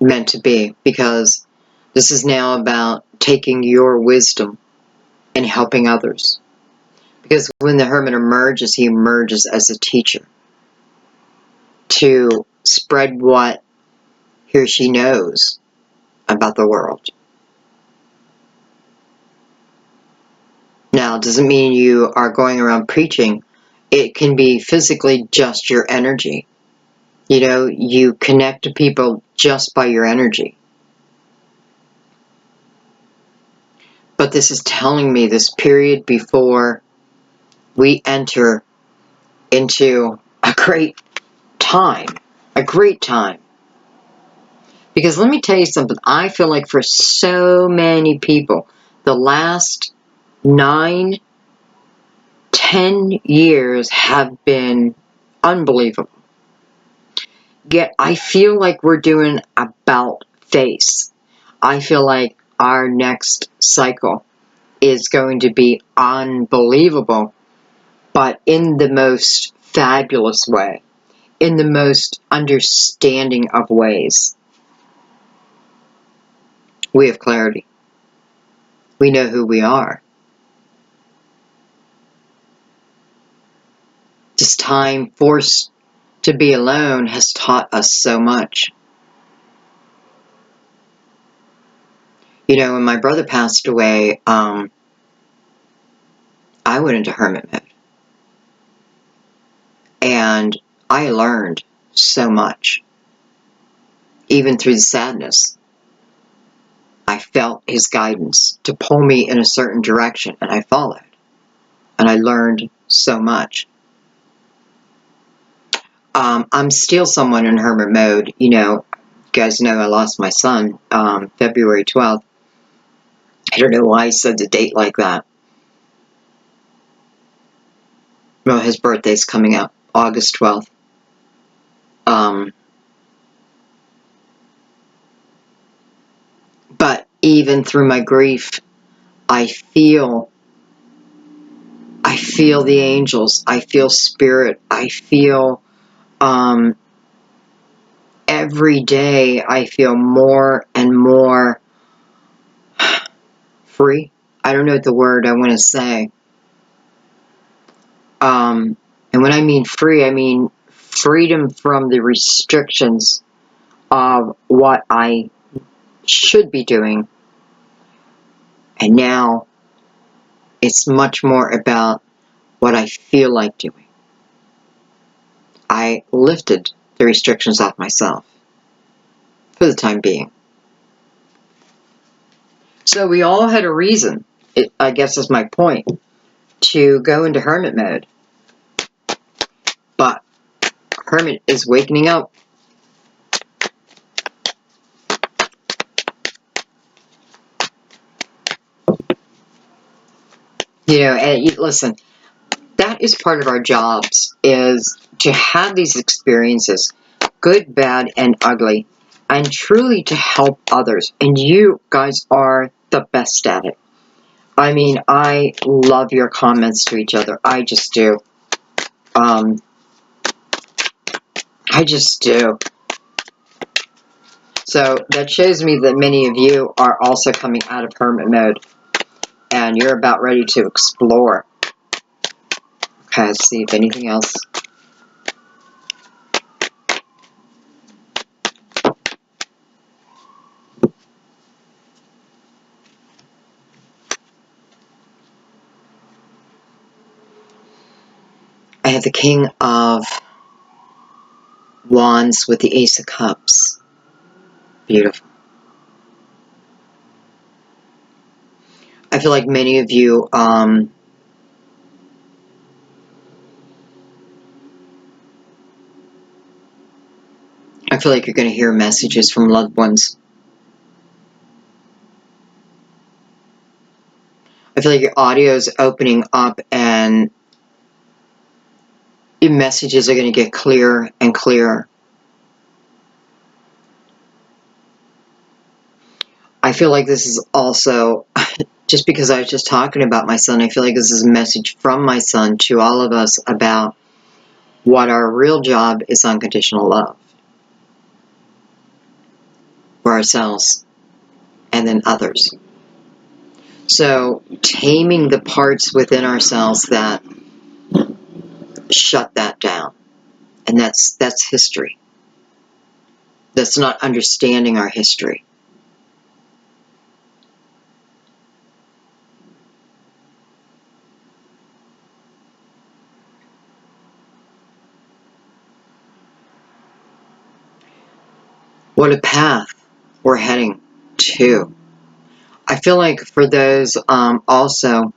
meant to be, because this is now about taking your wisdom and helping others. Because when the hermit emerges, he emerges as a teacher to spread what he or she knows about the world. Now, it doesn't mean you are going around preaching. It can be physically just your energy. You know, you connect to people just by your energy. But this is telling me this period before we enter into a great time. A great time. Because let me tell you something. I feel like for so many people, the last 9, 10 years have been unbelievable. Yet I feel like we're doing about face. I feel like our next cycle is going to be unbelievable, but in the most fabulous way, in the most understanding of ways. We have clarity. We know who we are. This time forced to be alone has taught us so much. You know, when my brother passed away, I went into hermit mode. And I learned so much. Even through the sadness, I felt his guidance to pull me in a certain direction, and I followed. And I learned so much. I'm still someone in hermit mode. You know, you guys know I lost my son February 12th. I don't know why he said the date like that. Well, his birthday's coming up, August 12th. But even through my grief, I feel the angels. I feel spirit. I feel every day I feel more and more free. I don't know the word I want to say. And when I mean free, I mean freedom from the restrictions of what I should be doing. And now it's much more about what I feel like doing. I lifted the restrictions off myself for the time being. So we all had a reason, I guess is my point, to go into hermit mode. But hermit is wakening up. You know, and listen, that is part of our jobs, is to have these experiences, good, bad, and ugly, and truly to help others. And you guys are the best at it. I mean, I love your comments to each other. I just do. I just do. So that shows me that many of you are also coming out of hermit mode, and you're about ready to explore. Okay, let's see if anything else. I have the King of Wands with the Ace of Cups. Beautiful. I feel like many of you, I feel like you're going to hear messages from loved ones. I feel like your audio is opening up and your messages are going to get clearer and clearer. I feel like this is also, just because I was just talking about my son, I feel like this is a message from my son to all of us about what our real job is: unconditional love for ourselves and then others. So taming the parts within ourselves that shut that down. And that's history. That's not understanding our history. What a path we're heading to. I feel like for those also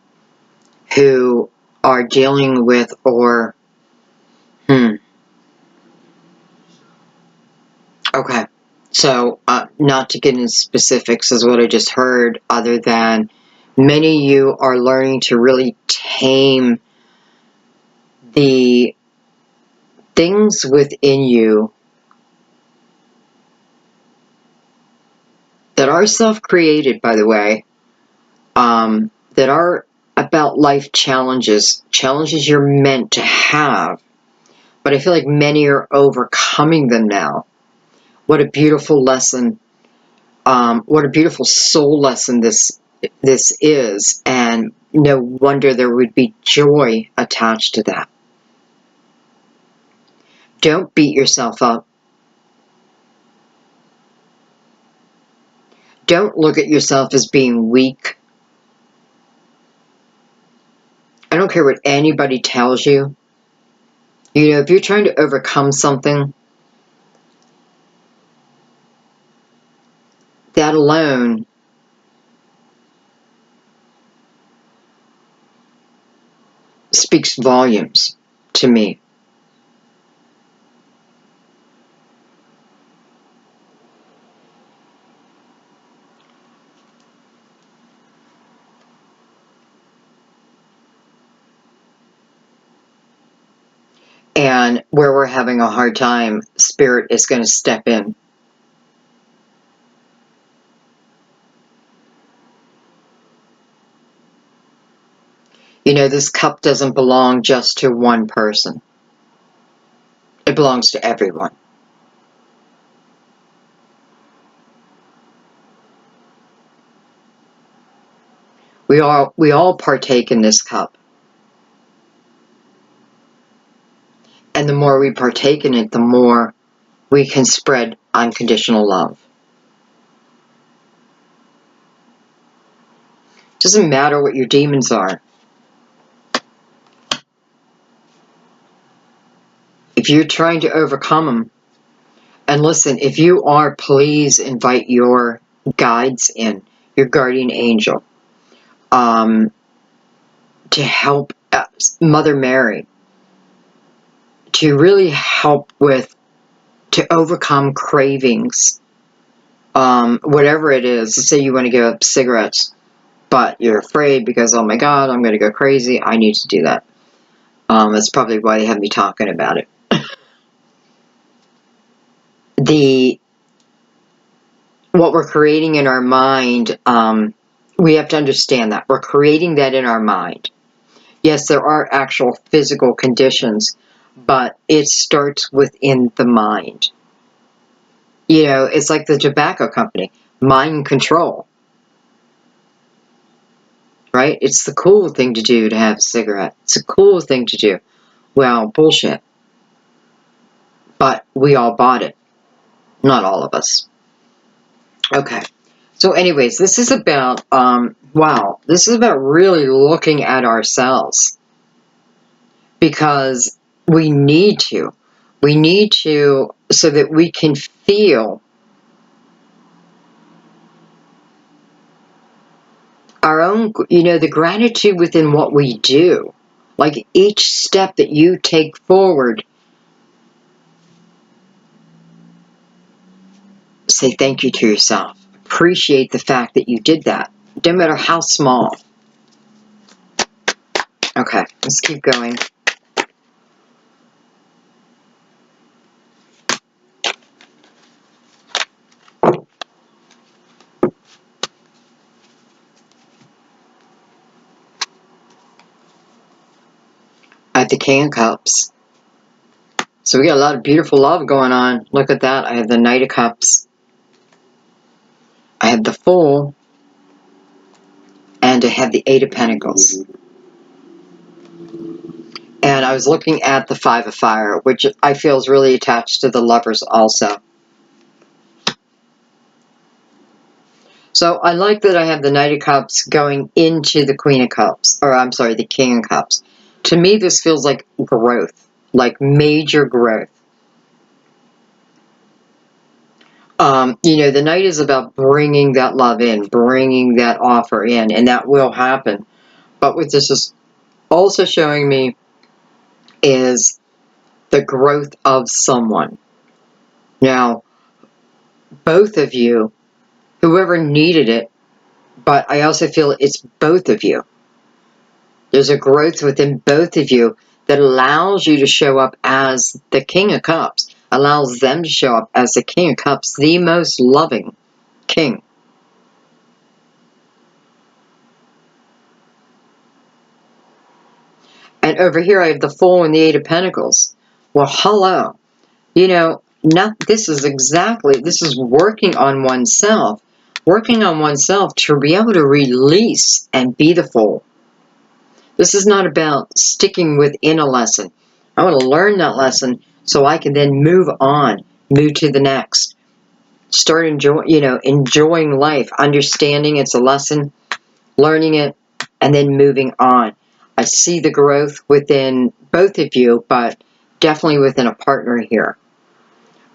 who are dealing with or okay, so not to get into specifics is what I just heard, other than many of you are learning to really tame the things within you that are self-created, by the way, that are about life challenges you're meant to have. But I feel like many are overcoming them now. What a beautiful lesson. What a beautiful soul lesson this is. And no wonder there would be joy attached to that. Don't beat yourself up. Don't look at yourself as being weak. I don't care what anybody tells you. You know, if you're trying to overcome something, that alone speaks volumes to me. And where we're having a hard time, Spirit is going to step in. You know, this cup doesn't belong just to one person. It belongs to everyone. We all partake in this cup. And the more we partake in it, the more we can spread unconditional love. Doesn't matter what your demons are. If you're trying to overcome them, and listen, if you are, please invite your guides in, your guardian angel, to help Mother Mary, to really help to overcome cravings, whatever it is. Let's say you want to give up cigarettes, but you're afraid because, oh my God, I'm going to go crazy. I need to do that. That's probably why they have me talking about it. What we're creating in our mind, we have to understand that. We're creating that in our mind. Yes, there are actual physical conditions, but it starts within the mind. You know, it's like the tobacco company, mind control. Right? It's the cool thing to do to have a cigarette. It's a cool thing to do. Well, bullshit. But we all bought it. Not all of us. Okay. So anyways, this is about, wow, this is about really looking at ourselves. Because we need to. We need to, so that we can feel our own, you know, the gratitude within what we do. Like each step that you take forward, say thank you to yourself. Appreciate the fact that you did that, no matter how small. Okay, let's keep going. I have the King of Cups. So we got a lot of beautiful love going on. Look at that. I have the Knight of Cups. I have the Fool. And I have the Eight of Pentacles. And I was looking at the Five of Fire, which I feel is really attached to the Lovers also. So I like that I have the Knight of Cups going into the Queen of Cups. Or I'm sorry, the King of Cups. To me, this feels like growth. Like major growth. You know, the Knight is about bringing that love in. Bringing that offer in. And that will happen. But what this is also showing me is the growth of someone. Now, both of you, whoever needed it, but I also feel it's both of you. There's a growth within both of you that allows you to show up as the King of Cups, allows them to show up as the King of Cups, the most loving king. And over here I have the Fool and the Eight of Pentacles. Well, hello. You know, this is working on oneself. Working on oneself to be able to release and be the Fool. This is not about sticking within a lesson. I want to learn that lesson so I can then move on, move to the next. Start enjoying life, understanding it's a lesson, learning it, and then moving on. I see the growth within both of you, but definitely within a partner here.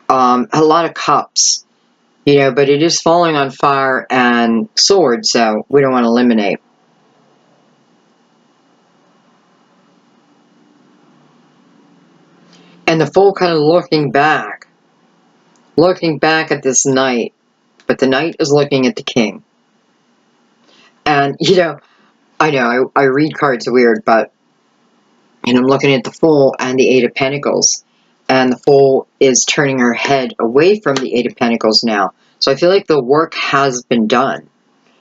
A lot of cups, but it is falling on fire and sword, so we don't want to eliminate. And the Fool kind of looking back at this knight, but the knight is looking at the king. And, I know, I read cards weird, but, and I'm looking at the Fool and the Eight of Pentacles, and the Fool is turning her head away from the Eight of Pentacles now. So I feel like the work has been done.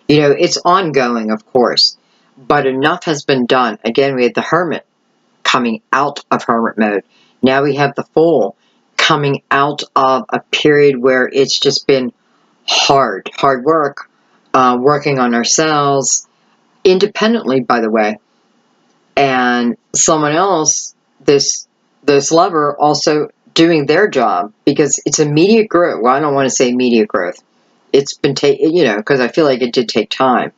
It's ongoing, of course, but enough has been done. Again, we had the Hermit coming out of Hermit mode. Now we have the Fool coming out of a period where it's just been hard work, working on ourselves, independently, by the way, and someone else, this lover, also doing their job, because it's immediate growth. Well, I don't want to say immediate growth. It's been because I feel like it did take time.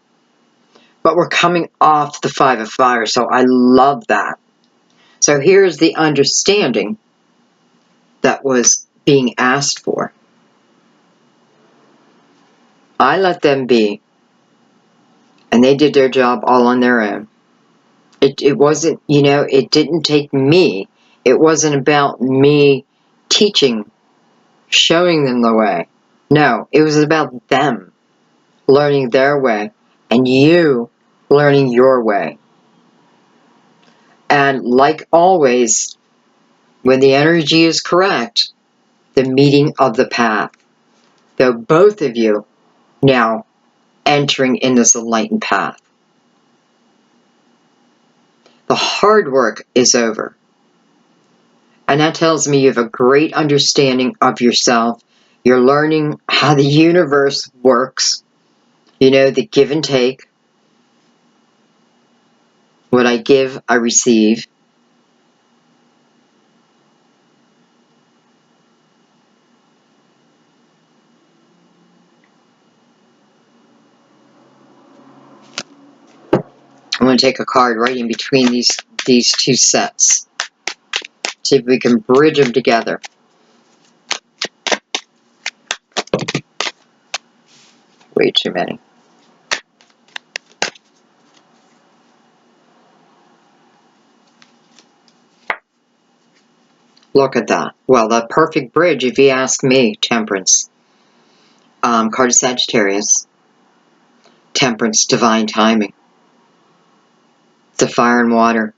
But we're coming off the Five of Fire, so I love that. So here's the understanding that was being asked for. I let them be, and they did their job all on their own. It wasn't, it didn't take me. It wasn't about me teaching, showing them the way. No, it was about them learning their way and you learning your way. And like always, when the energy is correct, the meeting of the path. Though both of you now entering in this enlightened path. The hard work is over. And that tells me you have a great understanding of yourself. You're learning how the universe works. The give and take. What I give, I receive. I'm going to take a card right in between these two sets. See if we can bridge them together. Way too many. Look at that. Well, the perfect bridge, if you ask me. Temperance. Card of Sagittarius. Temperance, divine timing. The fire and water.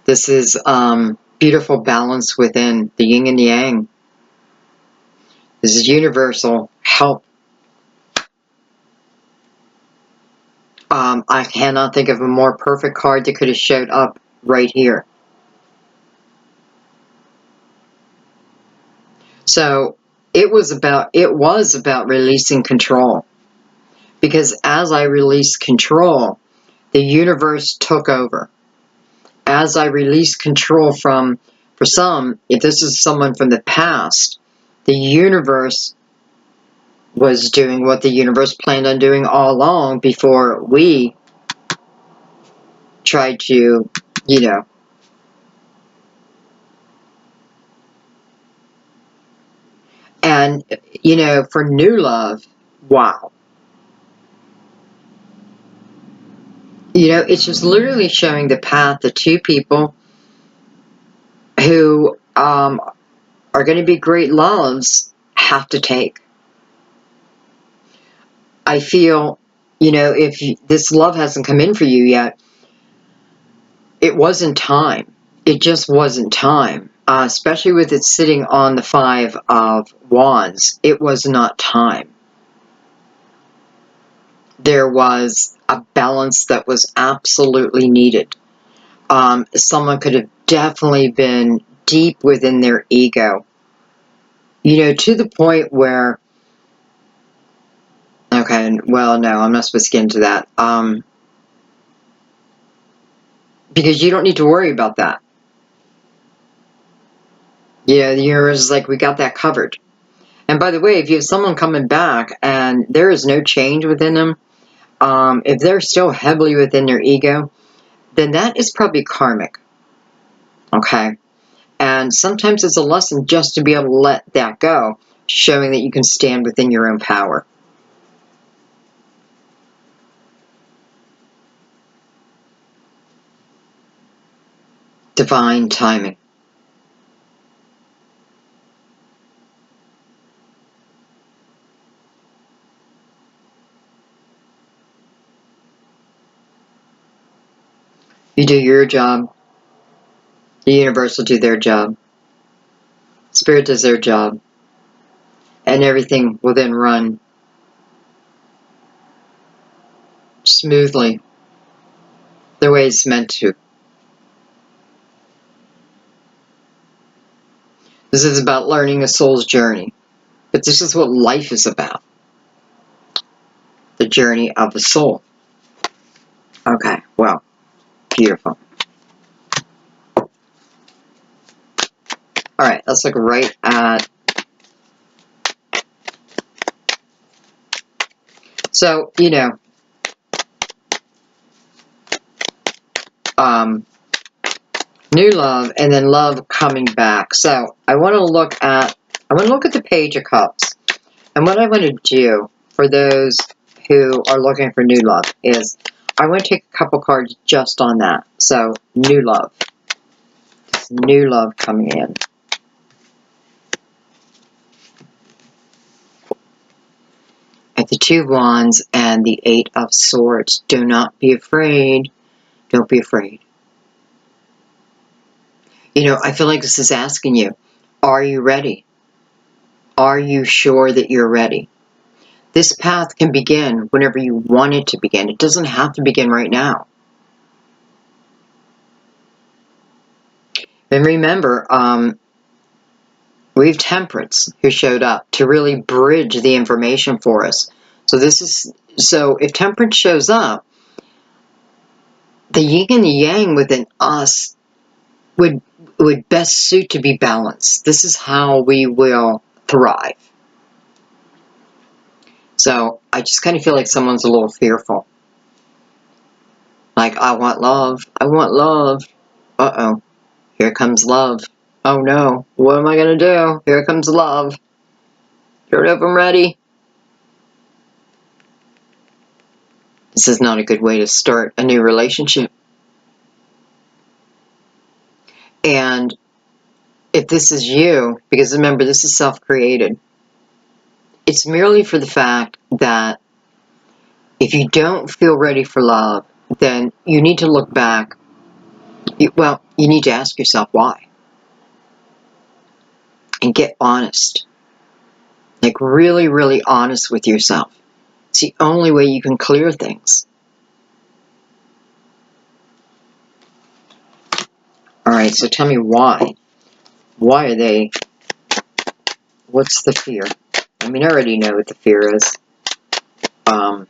This is beautiful balance within the yin and the yang. This is universal help. I cannot think of a more perfect card that could have showed up right here. So it was about releasing control. Because as I released control, the universe took over. As I released control for some, if this is someone from the past, the universe was doing what the universe planned on doing all along before we tried to, And, for new love, wow. It's just literally showing the path of two people who are going to be great loves have to take. I feel, if this love hasn't come in for you yet, it wasn't time. It just wasn't time. Especially with it sitting on the Five of Wands. It was not time. There was a balance that was absolutely needed. Someone could have definitely been deep within their ego, you know, to the point where, okay, well, no, I'm not supposed to get into that, because you don't need to worry about that. Yeah, the universe is like, we got that covered. And by the way, if you have someone coming back and there is no change within them, if they're still heavily within their ego, then that is probably karmic. Okay? And sometimes it's a lesson just to be able to let that go, showing that you can stand within your own power. Divine timing. You do your job, the universe will do their job, Spirit does their job, and everything will then run smoothly the way it's meant to. This is about learning a soul's journey, but this is what life is about. The journey of the soul. Okay, well, beautiful. Alright, let's look right at... So, you know, new love and then love coming back. So, I want to look at the Page of Cups. And what I want to do for those who are looking for new love is I want to take a couple cards just on that. So, new love. New love coming in. At the Two of Wands and the Eight of Swords. Do not be afraid. Don't be afraid. You know, I feel like this is asking you, are you ready? Are you sure that you're ready? This path can begin whenever you want it to begin. It doesn't have to begin right now. And remember, we have Temperance who showed up to really bridge the information for us. So if Temperance shows up, the yin and the yang within us would best suit to be balanced. This is how we will thrive. So I just kind of feel like someone's a little fearful. Like, I want love. I want love. Uh-oh. Here comes love. Oh no. What am I going to do? Here comes love. Don't know if I'm ready. This is not a good way to start a new relationship. And if this is you, because remember, this is self-created, it's merely for the fact that if you don't feel ready for love, then you need to look back. You need to ask yourself why. And get honest. Like, really, really honest with yourself. It's the only way you can clear things. Alright, so tell me why. Why are they... What's the fear? I mean, I already know what the fear is. But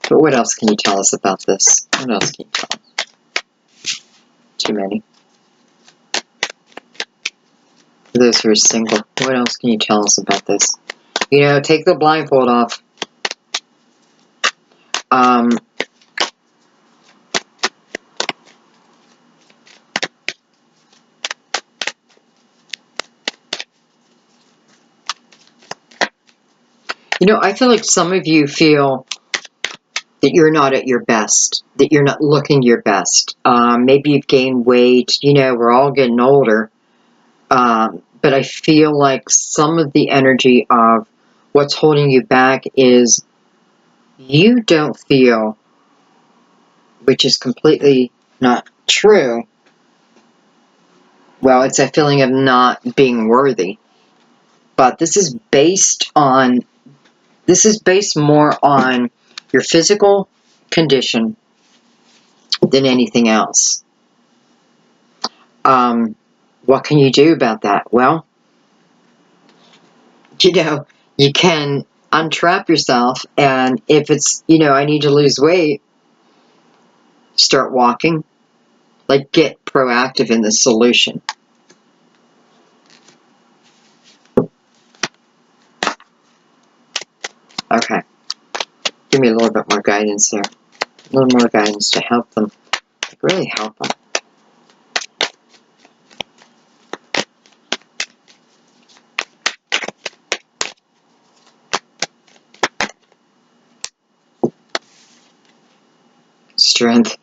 what else can you tell us about this? What else can you tell us? Too many. For those who are single, what else can you tell us about this? You know, take the blindfold off. You know, I feel like some of you feel that you're not at your best, that you're not looking your best. Maybe you've gained weight. You know, we're all getting older. But I feel like some of the energy of what's holding you back is you don't feel, which is completely not true. Well, it's a feeling of not being worthy. But this is based more on your physical condition than anything else. What can you do about that? Well, you can untrap yourself, and if it's, I need to lose weight, start walking. Like, get proactive in the solution. Okay. Give me a little bit more guidance here. A little more guidance to help them. Like, really help them. Strength.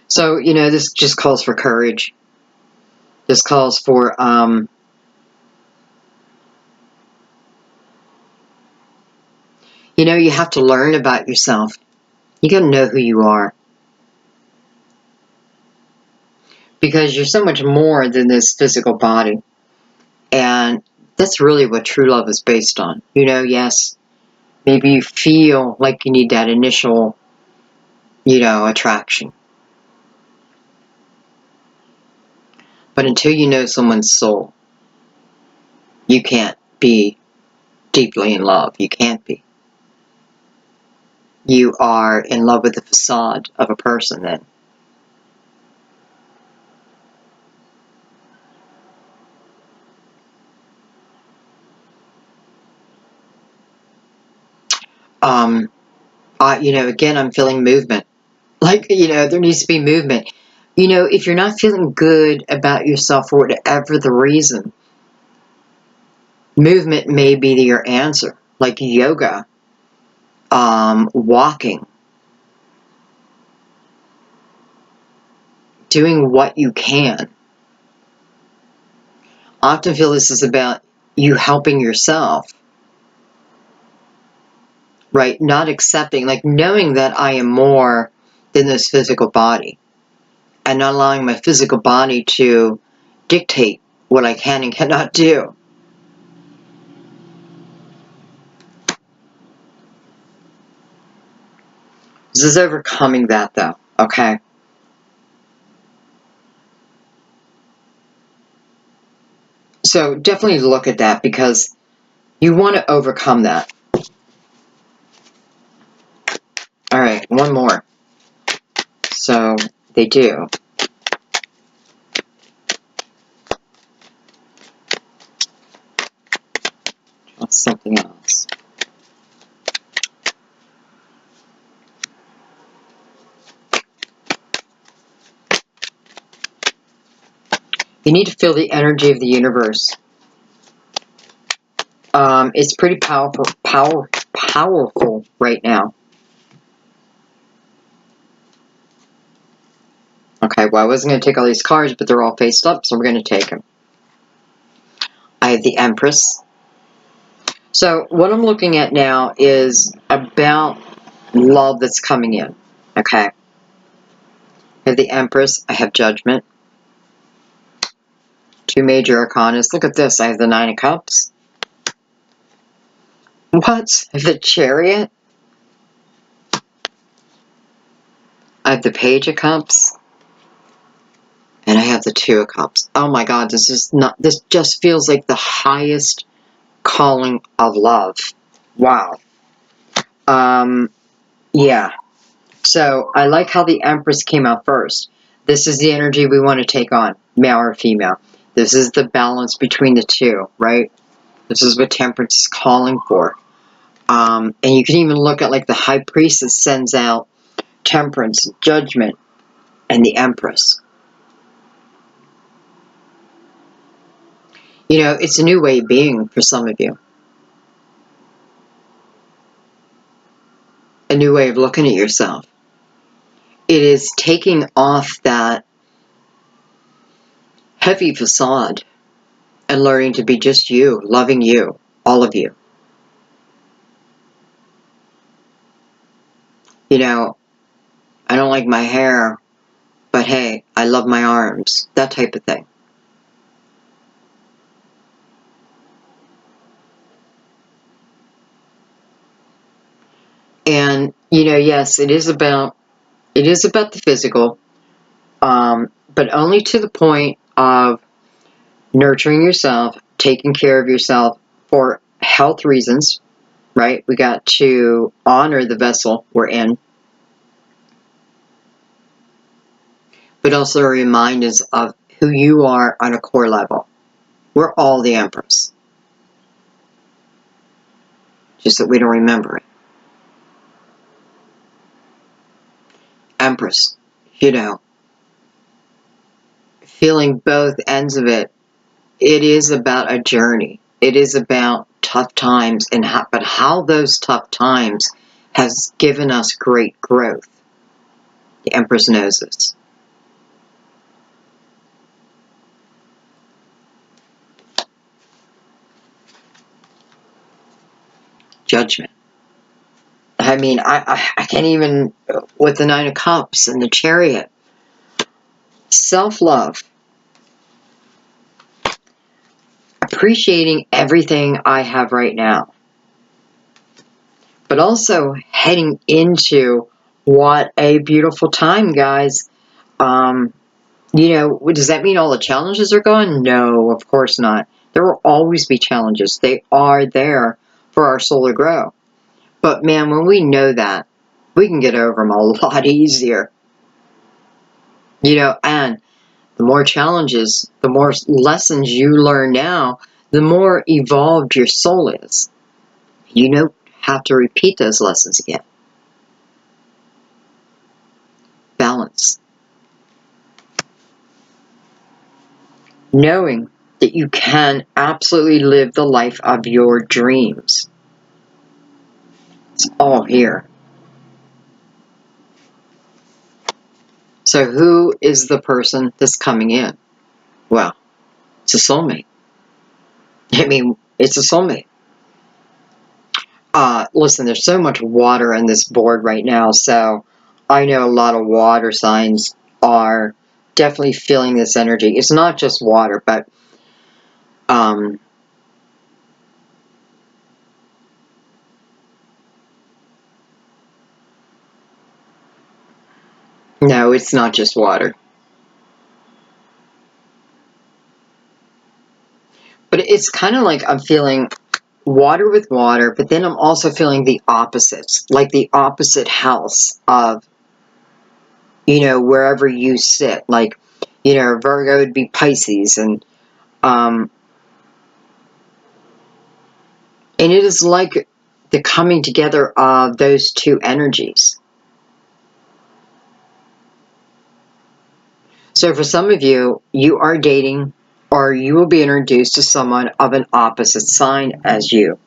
So, this just calls for courage. This calls for, you have to learn about yourself. You got to know who you are. Because you're so much more than this physical body. And that's really what true love is based on. Yes, maybe you feel like you need that initial, attraction. But until you know someone's soul, you can't be deeply in love. You can't be. You are in love with the facade of a person then. Again, I'm feeling movement. Like, there needs to be movement. If you're not feeling good about yourself for whatever the reason, movement may be your answer. Like yoga, walking, doing what you can. I often feel this is about you helping yourself, right? Not accepting, like knowing that I am more than this physical body, and not allowing my physical body to dictate what I can and cannot do. This is overcoming that, though, okay? So definitely look at that, because you want to overcome that. All right, one more. So they do. That's something else. You need to feel the energy of the universe. It's pretty powerful right now. Okay, well, I wasn't going to take all these cards, but they're all faced up, so we're going to take them. I have the Empress. So what I'm looking at now is about love that's coming in. Okay. I have the Empress. I have Judgment. Two major arcanas. Look at this. I have the Nine of Cups. What? I have the Chariot. I have the Page of Cups. And I have the Two of Cups. Oh my God, this just feels like the highest calling of love. Wow. Yeah. So I like how the Empress came out first. This is the energy we want to take on, male or female. This is the balance between the two, right? This is what Temperance is calling for. And you can even look at, like, the High Priestess sends out Temperance, Judgment, and the Empress. It's a new way of being for some of you. A new way of looking at yourself. It is taking off that heavy facade and learning to be just you, loving you, all of you. I don't like my hair, but hey, I love my arms. That type of thing. yes, it is about the physical, but only to the point of nurturing yourself, taking care of yourself for health reasons, right? We got to honor the vessel we're in, but also remind us of who you are on a core level. We're all the Empress, just that we don't remember it. Empress, feeling both ends of it. It is about a journey. It is about tough times, and how those tough times has given us great growth. The Empress knows this. Judgment. I mean, I can't even, with the Nine of Cups and the Chariot. Self-love. Appreciating everything I have right now. But also heading into what a beautiful time, guys. Does that mean all the challenges are gone? No, of course not. There will always be challenges. They are there for our soul to grow. But man, when we know that, we can get over them a lot easier. And the more challenges, the more lessons you learn now, the more evolved your soul is. You don't have to repeat those lessons again. Balance. Knowing that you can absolutely live the life of your dreams. It's all here. So who is the person that's coming in? Well, it's a soulmate. I mean, it's a soulmate. Listen, there's so much water on this board right now, so I know a lot of water signs are definitely feeling this energy. It's not just water, but no, it's not just water. But it's kind of like I'm feeling water with water, but then I'm also feeling the opposites, like the opposite house of, wherever you sit. Like, Virgo would be Pisces, and it is like the coming together of those two energies. So for some of you, you are dating, or you will be introduced to someone of an opposite sign as you.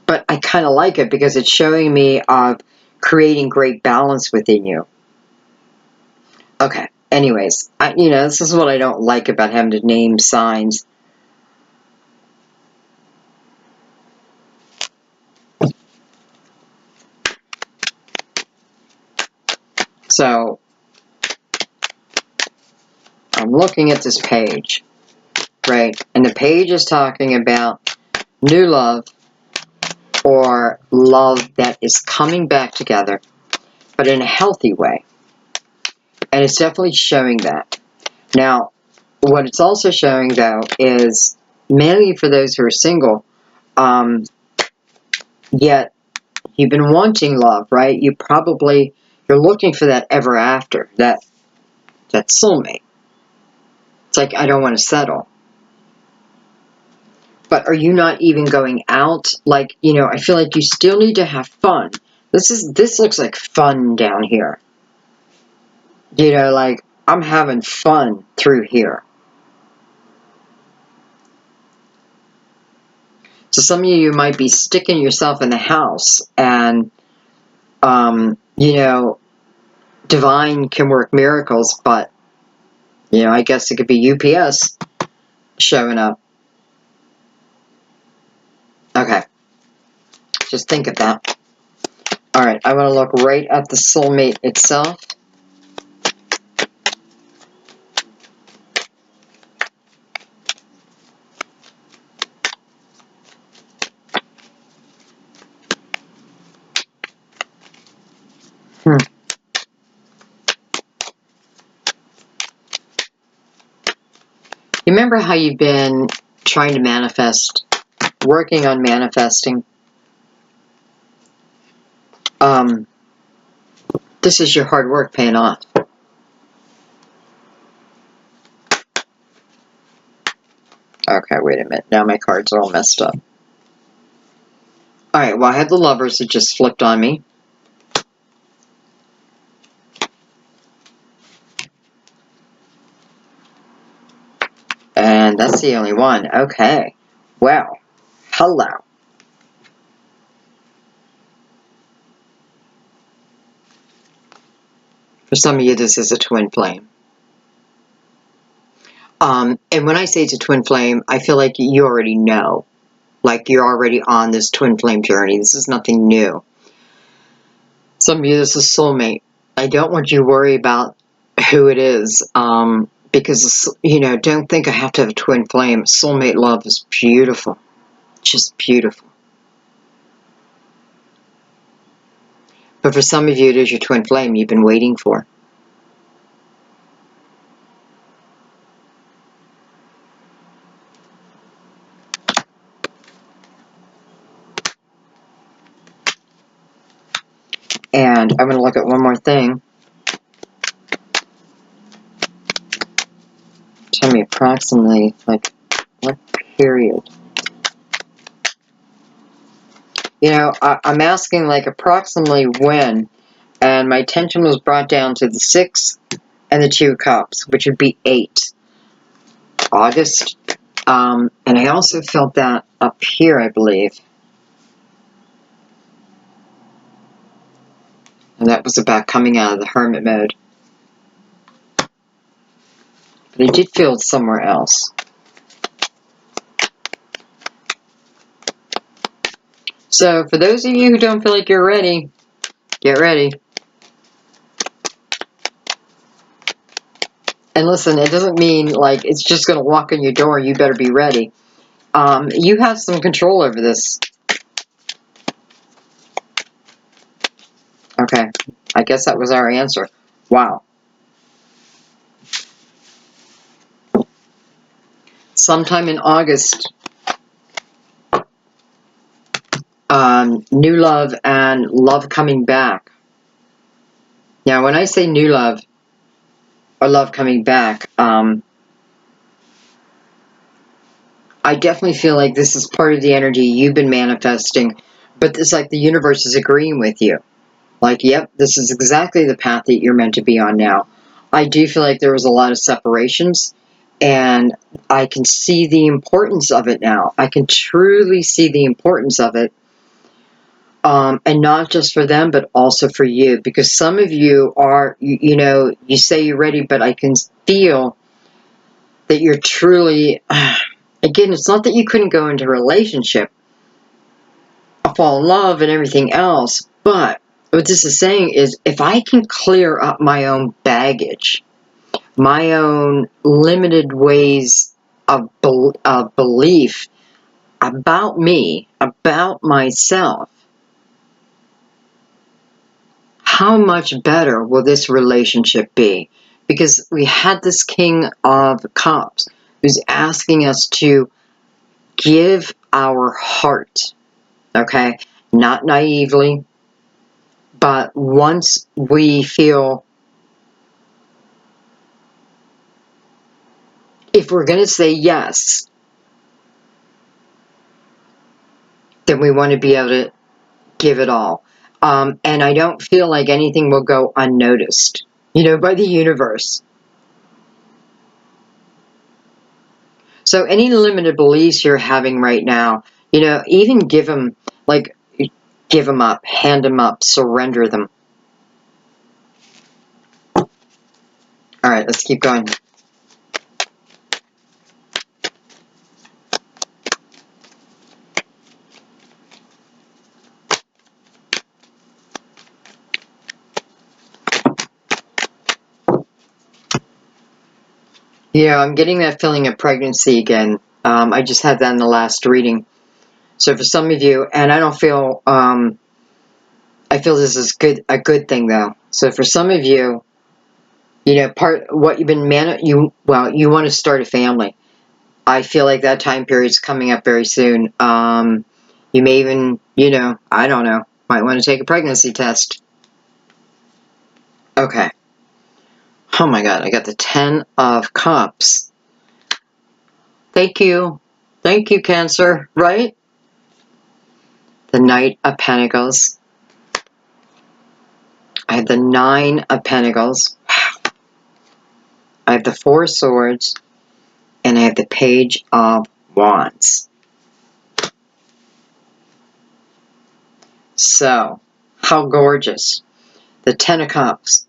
But I kind of like it because it's showing me of creating great balance within you. Okay, anyways, this is what I don't like about having to name signs. So, I'm looking at this page, right? And the page is talking about new love, or love that is coming back together, but in a healthy way. And it's definitely showing that. Now, what it's also showing, though, is mainly for those who are single, yet you've been wanting love, right? You're looking for that ever after, that soulmate. It's like, I don't want to settle. But are you not even going out? Like, I feel like you still need to have fun. This looks like fun down here. Like, I'm having fun through here. So some of you might be sticking yourself in the house, and, divine can work miracles, but, I guess it could be UPS showing up. Okay. Just think of that. Alright, I want to look right at the soulmate itself. You remember how you've been trying to manifest, working on manifesting? This is your hard work paying off. Okay, wait a minute. Now my cards are all messed up. Alright, well, I have the Lovers that just flipped on me. And that's the only one. Okay. Well, hello. For some of you, this is a twin flame. And when I say it's a twin flame, I feel like you already know. Like you're already on this twin flame journey. This is nothing new. Some of you, this is soulmate. I don't want you to worry about who it is. Because, you know, don't think I have to have a twin flame. Soulmate love is beautiful. Just beautiful. But for some of you, it is your twin flame you've been waiting for. And I'm going to look at one more thing. Tell me approximately, like, what period? You know, I'm asking, like, approximately when. And my attention was brought down to the 6 and the 2 cups, which would be 8. August. And I also felt that up here, I believe. And that was about coming out of the hermit mode. But I did feel it somewhere else. So, for those of you who don't feel like you're ready, get ready. And listen, it doesn't mean like it's just going to walk in your door. You better be ready. You have some control over this. Okay, I guess that was our answer. Wow. Sometime in August, new love and love coming back. Now, when I say new love or love coming back, I definitely feel like this is part of the energy you've been manifesting, but it's like the universe is agreeing with you. Like, yep, this is exactly the path that you're meant to be on now. I do feel like there was a lot of separations, and I can see the importance of it now. I can truly see the importance of it, and not just for them, but also for you, because some of you are, you know, you say you're ready, but I can feel that you're truly, again, it's not that you couldn't go into a relationship, fall in love and everything else, but what this is saying is if I can clear up my own baggage, my own limited ways of belief about me, about myself, how much better will this relationship be? Because we had this King of Cups who's asking us to give our heart, okay? Not naively, but once we feel, if we're going to say yes, then we want to be able to give it all. And I don't feel like anything will go unnoticed, you know, by the universe. So any limited beliefs you're having right now, you know, even give them, like, give them up, hand them up, surrender them. All right, let's keep going. Yeah, I'm getting that feeling of pregnancy again. I just had that in the last reading. So for some of you, and I don't feel, I feel this is a good thing though. So for some of you, you know, what you've been you want to start a family. I feel like that time period's coming up very soon. You may even, I don't know, might want to take a pregnancy test. Okay. Oh my God, I got the 10 of Cups. Thank you. Thank you, Cancer, right? The Knight of Pentacles. I have the 9 of Pentacles. I have the 4 of Swords. And I have the Page of Wands. So, how gorgeous. The 10 of Cups.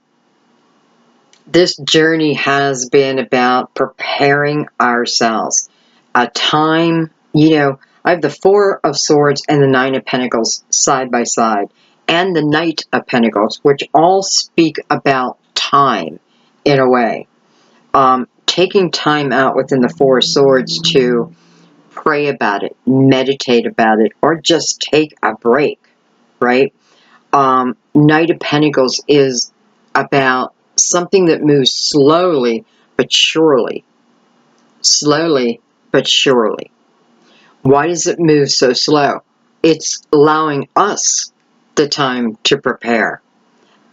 This journey has been about preparing ourselves. A time, I have the 4 of Swords and the 9 of Pentacles side by side. And the Knight of Pentacles, which all speak about time in a way. Taking time out within the 4 of Swords to pray about it, meditate about it, or just take a break, right? Knight of Pentacles is about something that moves slowly but surely. Slowly but surely. Why does it move so slow? It's allowing us the time to prepare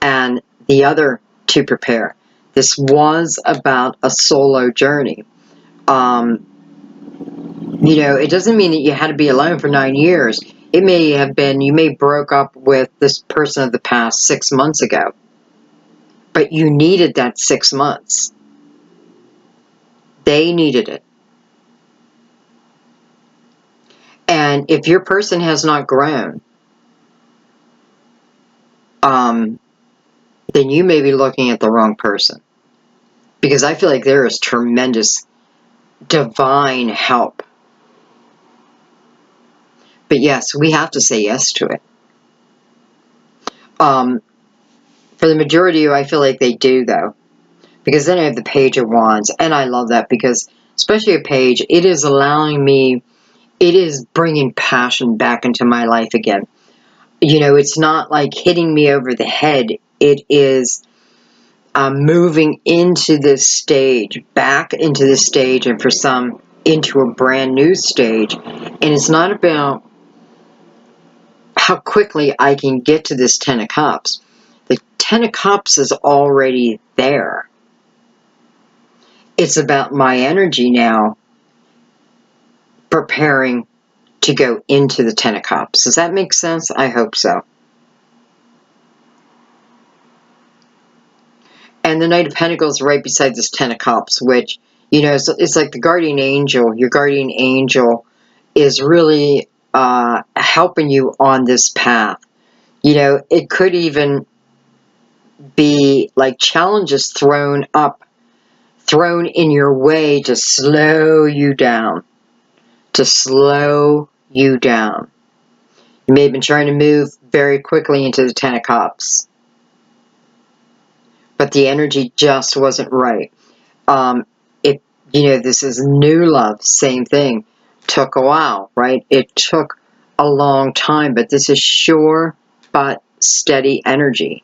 and the other to prepare. This was about a solo journey. It doesn't mean that you had to be alone for 9 years. It may have been, you may broke up with this person of the past 6 months ago. But you needed that 6 months. They needed it. And if your person has not grown, then you may be looking at the wrong person. Because I feel like there is tremendous divine help. But yes, we have to say yes to it. For the majority of you, I feel like they do, though. Because then I have the Page of Wands. And I love that because, especially a page, it is allowing me, it is bringing passion back into my life again. It's not like hitting me over the head. It is moving into this stage, back into this stage, and for some, into a brand new stage. And it's not about how quickly I can get to this 10 of Cups. The 10 of Cups is already there. It's about my energy now preparing to go into the 10 of Cups. Does that make sense? I hope so. And the Knight of Pentacles right beside this 10 of Cups, which, it's like the guardian angel. Your guardian angel is really helping you on this path. It could even be like challenges thrown in your way to slow you down. To slow you down. You may have been trying to move very quickly into the 10 of Cups. But the energy just wasn't right. This is new love, same thing. Took a while, right? It took a long time, but this is sure but steady energy.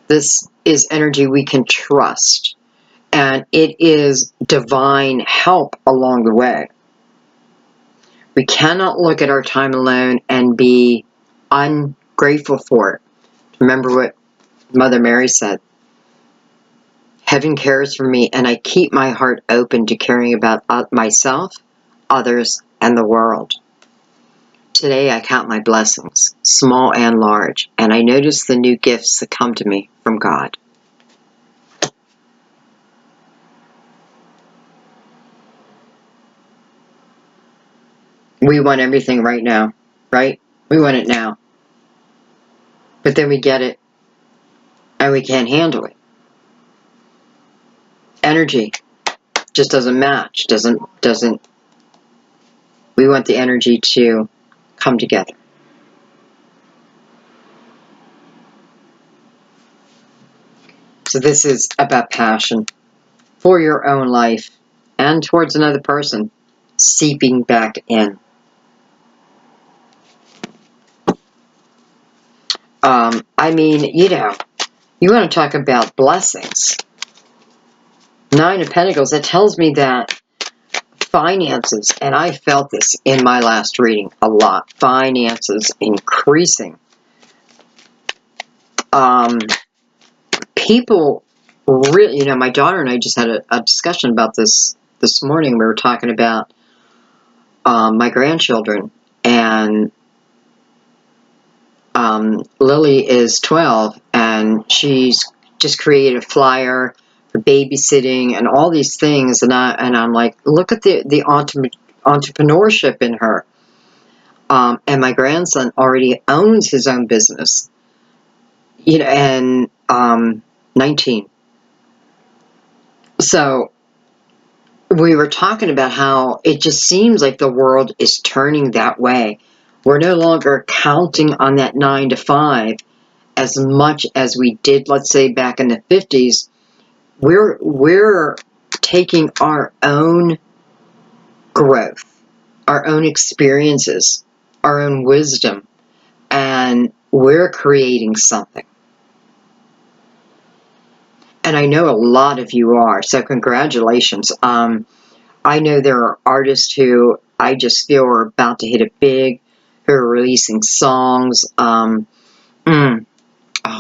This is energy we can trust. And it is divine help along the way. We cannot look at our time alone and be ungrateful for it. Remember what Mother Mary said. Heaven cares for me, and I keep my heart open to caring about myself, others, and the world. Today I count my blessings, small and large, and I notice the new gifts that come to me from God. We want everything right now, right? We want it now. But then we get it, and we can't handle it. Energy just doesn't match, doesn't. We want the energy to come together. So this is about passion for your own life and towards another person, seeping back in. You want to talk about blessings. 9 of Pentacles, that tells me that finances, and I felt this in my last reading a lot. Finances increasing. People really, you know, my daughter and I just had a discussion about this morning. We were talking about my grandchildren, and Lily is 12, and she's just created a flyer for babysitting and all these things, and I'm like, look at the entrepreneurship in her. And my grandson already owns his own business, you know, and 19. So we were talking about how it just seems like the world is turning that way. We're no longer counting on that 9 to 5 as much as we did, let's say, back in the 50s. We're taking our own growth, our own experiences, our own wisdom, and we're creating something. And I know a lot of you are, so congratulations. I know there are artists who I just feel are about to hit it big, who are releasing songs.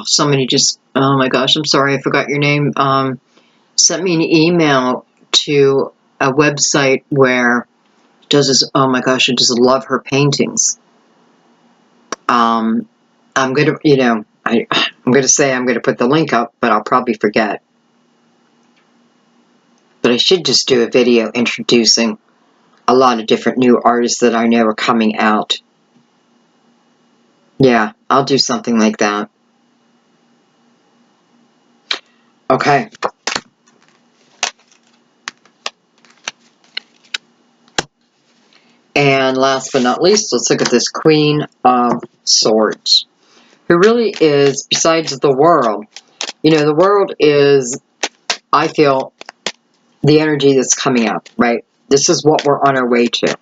Somebody just, oh my gosh, I'm sorry, I forgot your name. Sent me an email to a website where does this, oh my gosh, I just love her paintings. I'm going to, you know, I'm going to say I'm going to put the link up, but I'll probably forget. But I should just do a video introducing a lot of different new artists that I know are coming out. Yeah, I'll do something like that. Okay. And last but not least, let's look at this Queen of Swords, who really is, besides the world, you know, the world is, I feel, the energy that's coming up, right? This is what we're on our way to.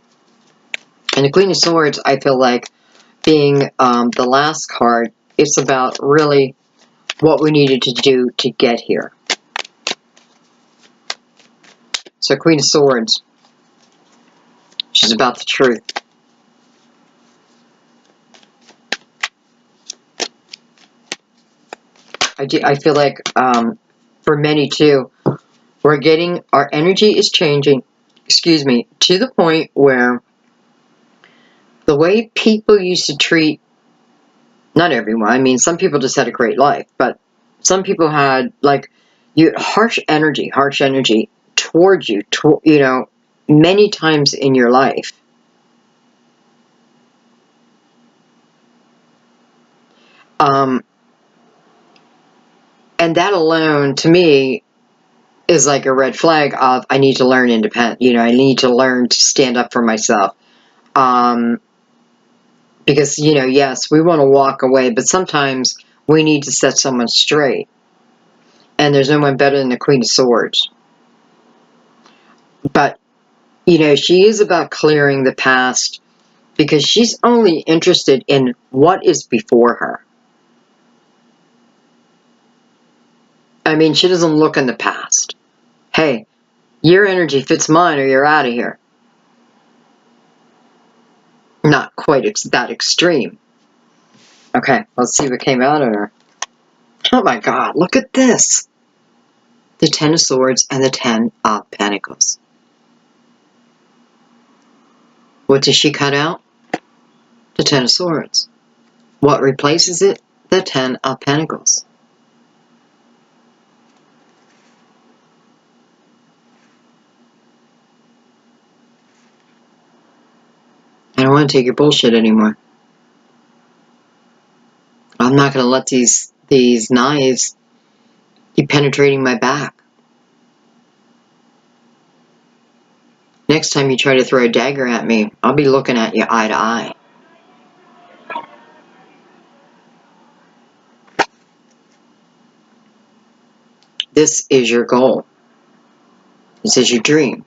And the Queen of Swords, I feel like, being the last card, it's about really what we needed to do to get here. So Queen of Swords, she's about the truth. I feel like for many too, we're getting, our energy is changing, excuse me, to the point where the way people used to treat, not everyone, I mean, some people just had a great life, but some people had, like, harsh energy towards you, you know, many times in your life. And that alone, to me, is like a red flag of, I need to learn independent, you know, I need to learn to stand up for myself. Because, you know, yes, we want to walk away, but sometimes we need to set someone straight. And there's no one better than the Queen of Swords. But, you know, she is about clearing the past because she's only interested in what is before her. I mean, she doesn't look in the past. Hey, your energy fits mine or you're out of here. Not quite that extreme. Okay, let's see what came out of her. Oh my God, look at this. The Ten of Swords and the Ten of Pentacles. What does she cut out? The Ten of Swords. What replaces it? The Ten of Pentacles. I don't want to take your bullshit anymore. I'm not going to let these knives keep penetrating my back. Next time you try to throw a dagger at me, I'll be looking at you eye to eye. This is your goal. This is your dream.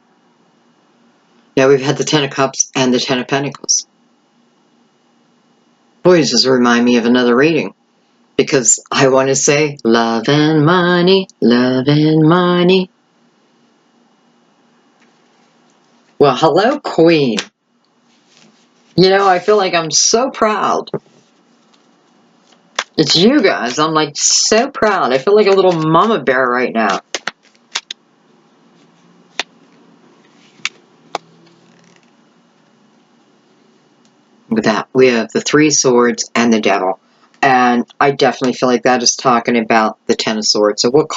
Now we've had the Ten of Cups and the Ten of Pentacles. Boy, does this remind me of another reading. Because I want to say, love and money, love and money. Well, hello, Queen. You know, I feel like I'm so proud. It's you guys. I'm like so proud. I feel like a little mama bear right now. With that, we have the Three Swords and the Devil. And I definitely feel like that is talking about the Ten of Swords. So what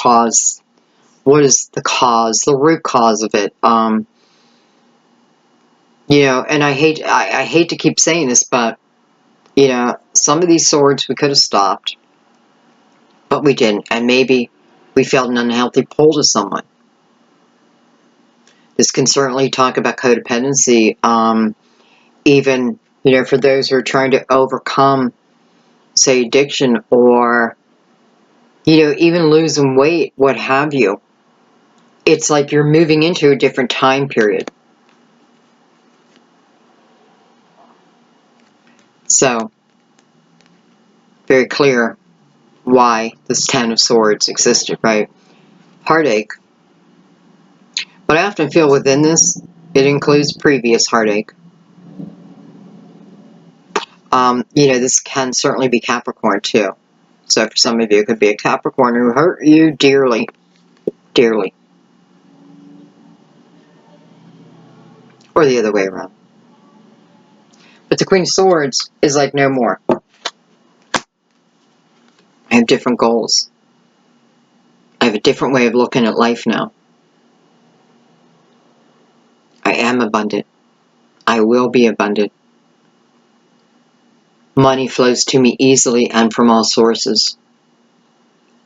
is the cause, the root cause of it? You know, and I hate to keep saying this, but, you know, some of these swords we could have stopped, but we didn't. And maybe we felt an unhealthy pull to someone. This can certainly talk about codependency, even, you know, for those who are trying to overcome, say, addiction or, you know, even losing weight, what have you. It's like you're moving into a different time period. So, very clear why this Ten of Swords existed, right? Heartache. But I often feel within this, it includes previous heartache. You know, this can certainly be Capricorn too. So for some of you, it could be a Capricorn who hurt you dearly, dearly. Or the other way around. But the Queen of Swords is like no more. I have different goals. I have a different way of looking at life now. I am abundant. I will be abundant. Money flows to me easily and from all sources.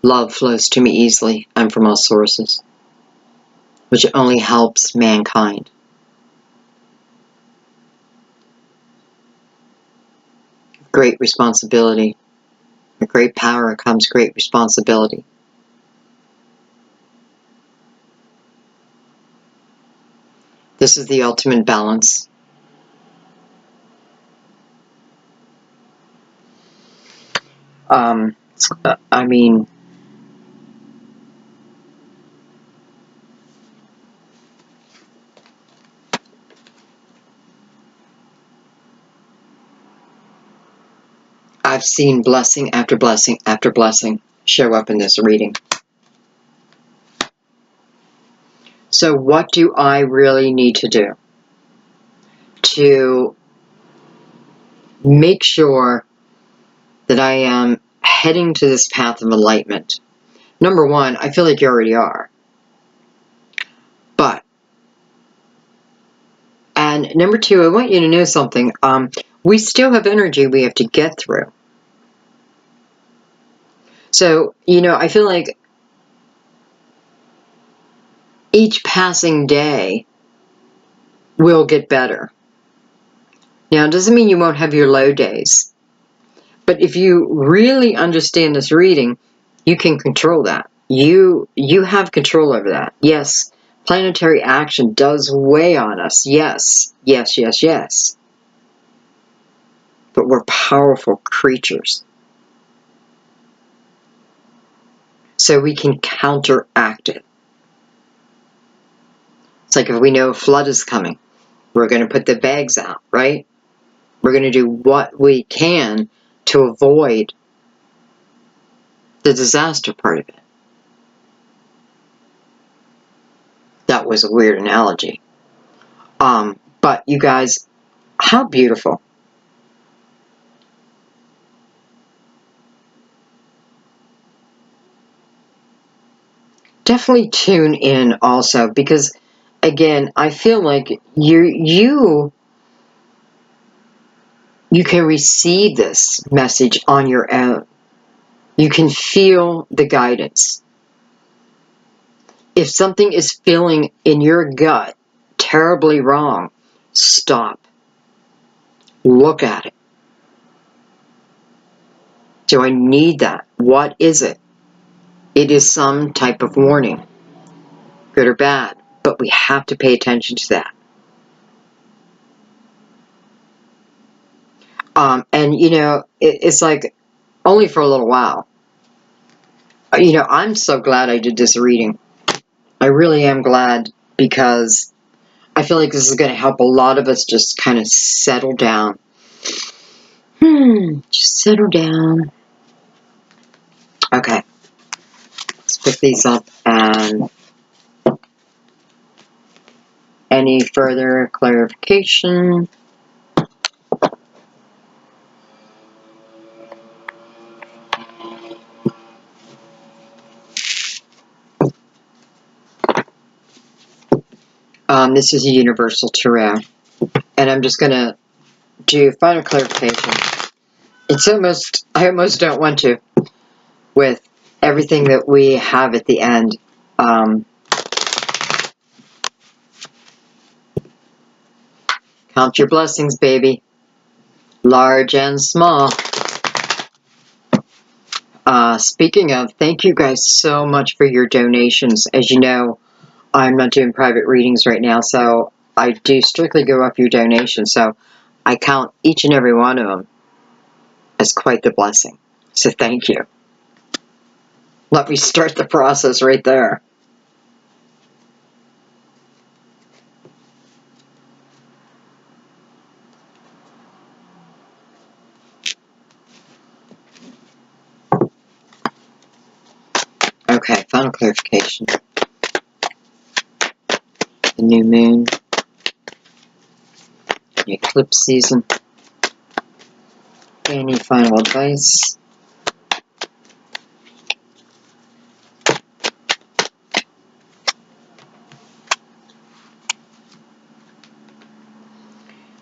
Love flows to me easily and from all sources, which only helps mankind. Great responsibility. With great power comes great responsibility. This is the ultimate balance. I mean, I've seen blessing after blessing after blessing show up in this reading. So what do I really need to do to make sure that I am heading to this path of enlightenment? Number one, I feel like you already are. And number two, I want you to know something. We still have energy we have to get through. So, you know, I feel like each passing day will get better. Now, it doesn't mean you won't have your low days. But if you really understand this reading, you can control that. You have control over that. Yes, planetary action does weigh on us. Yes, yes, yes, yes. But we're powerful creatures. So we can counteract it. It's like if we know a flood is coming, we're going to put the bags out, right? We're going to do what we can to avoid the disaster part of it. That was a weird analogy. But you guys, how beautiful. Definitely tune in also, because again, I feel like you can receive this message on your own. You can feel the guidance. If something is feeling in your gut terribly wrong, stop. Look at it. Do I need that? What is it? It is some type of warning, good or bad, but we have to pay attention to that. And you know, it's like only for a little while. You know, I'm so glad I did this reading. I really am glad, because I feel like this is going to help a lot of us just kind of settle down. Just settle down. Okay. Let's pick these up and any further clarification. This is a universal tarot. And I'm just going to do final clarification. I almost don't want to, with everything that we have at the end. Count your blessings, baby. Large and small. Speaking of, thank you guys so much for your donations. As you know, I'm not doing private readings right now, so I do strictly go off your donations. So I count each and every one of them as quite the blessing. So thank you. Let me start the process right there. Okay, final clarification. The new moon. The eclipse season. Any final advice?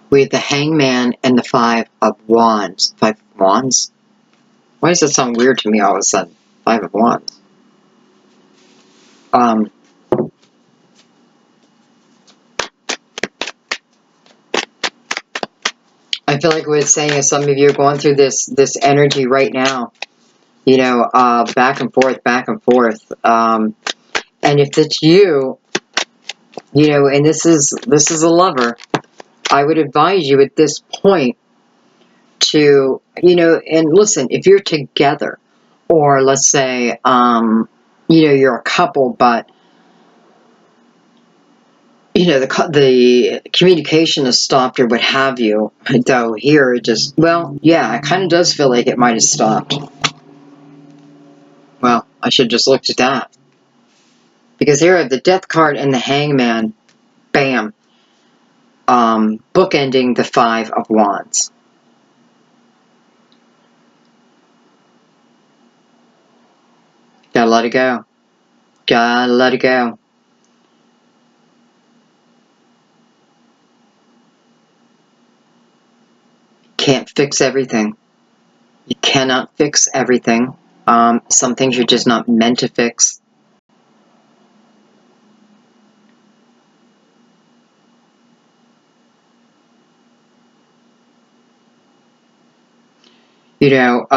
We have the Hangman and the Five of Wands. Five of Wands? Why does that sound weird to me all of a sudden? Five of Wands. I feel like what it's saying is some of you are going through this energy right now. You know, back and forth, back and forth. And if it's you, you know, and this is a lover, I would advise you at this point to, you know, and listen, if you're together, or let's say, you know, you're a couple, but, you know, the communication has stopped or what have you, though here it just, well, yeah, it kind of does feel like it might have stopped. Well, I should just looked at that. Because here I have the Death card and the Hangman, bam, bookending the Five of Wands. Gotta let it go. Gotta let it go. Can't fix everything. You cannot fix everything. Some things you're just not meant to fix. You know,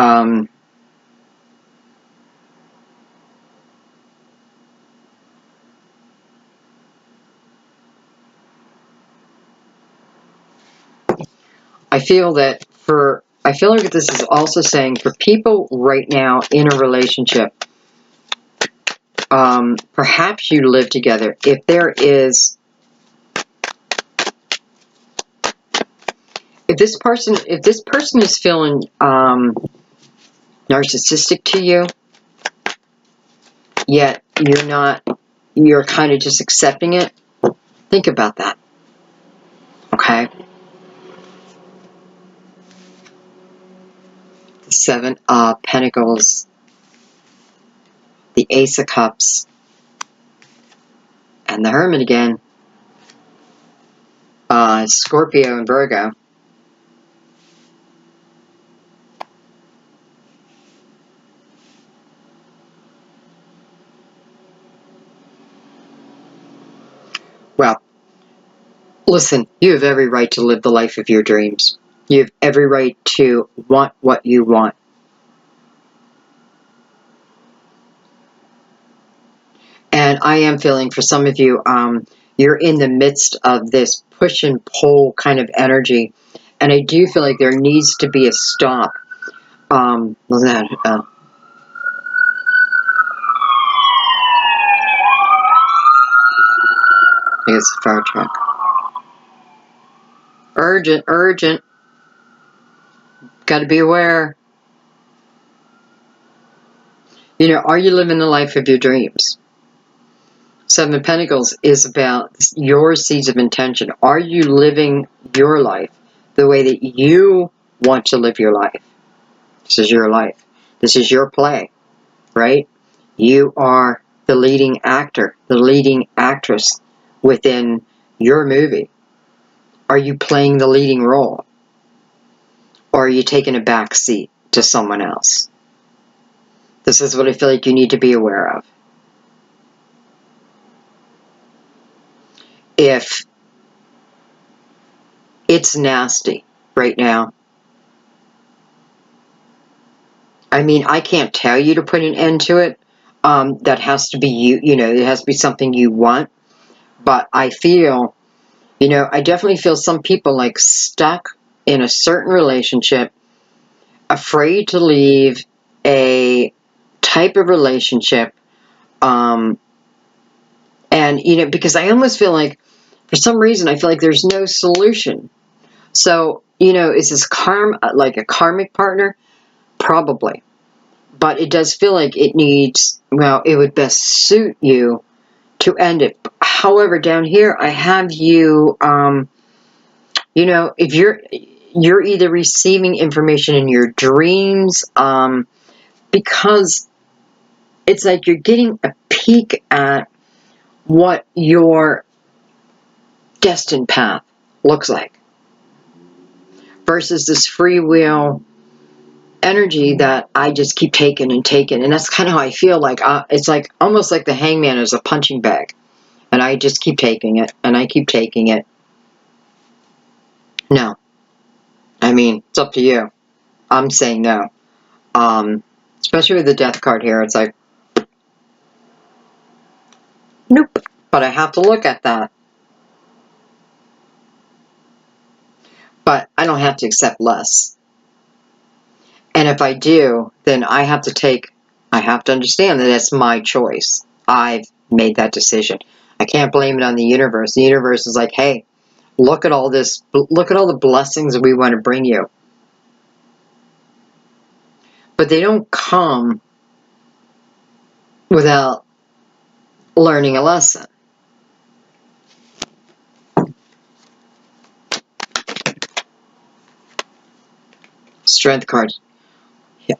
I feel like this is also saying for people right now in a relationship, perhaps you live together. If this person is feeling narcissistic to you, yet you're kind of just accepting it, think about that. Okay? The Seven of Pentacles, the Ace of Cups, and the Hermit again. Scorpio and Virgo. Well, listen, you have every right to live the life of your dreams. You have every right to want what you want. And I am feeling for some of you, you're in the midst of this push and pull kind of energy. And I do feel like there needs to be a stop. I think it's a fire truck. urgent, urgent. Got to be aware. You know, are you living the life of your dreams? Seven of Pentacles is about your seeds of intention. Are you living your life the way that you want to live your life? This is your life. This is your play, right? You are the leading actor, the leading actress within your movie. Are you playing the leading role? Or are you taking a back seat to someone else? This is what I feel like you need to be aware of. If it's nasty right now, I mean, I can't tell you to put an end to it. That has to be you, you know, it has to be something you want. But I feel, you know, I definitely feel some people like stuck in a certain relationship, afraid to leave a type of relationship. And, you know, because I almost feel like, for some reason, I feel like there's no solution. So, you know, is this like a karmic partner? Probably. But it does feel like it needs, well, it would best suit you to end it. However, down here, I have you, you know, if you're either receiving information in your dreams, because it's like you're getting a peek at what your destined path looks like versus this free will energy that I just keep taking and taking. And that's kind of how I feel like. It's like almost like the hangman is a punching bag. And I just keep taking it, and I keep taking it. No. I mean, it's up to you. I'm saying no. Especially with the death card here, it's like, nope. But I have to look at that. But I don't have to accept less. And if I do, then I have to understand that it's my choice. I've made that decision. I can't blame it on the universe. The universe is like, hey, look at all this, look at all the blessings that we want to bring you. But they don't come without learning a lesson. Strength card.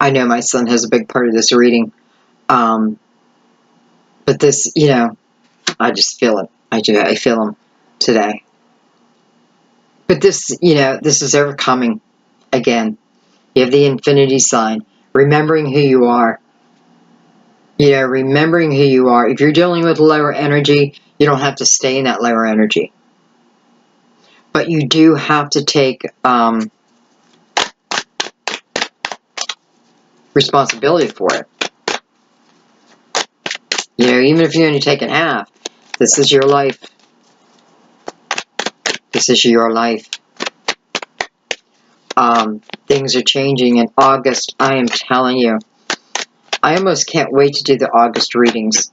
I know my son has a big part of this reading. But this, you know, I just feel it. I feel him today. But this, you know, this is overcoming. Again, you have the infinity sign. Remembering who you are. You know, remembering who you are. If you're dealing with lower energy, you don't have to stay in that lower energy. But you do have to take responsibility for it. You know, even if you're only taking half, this is your life. This is your life. Things are changing in August. I am telling you. I almost can't wait to do the August readings.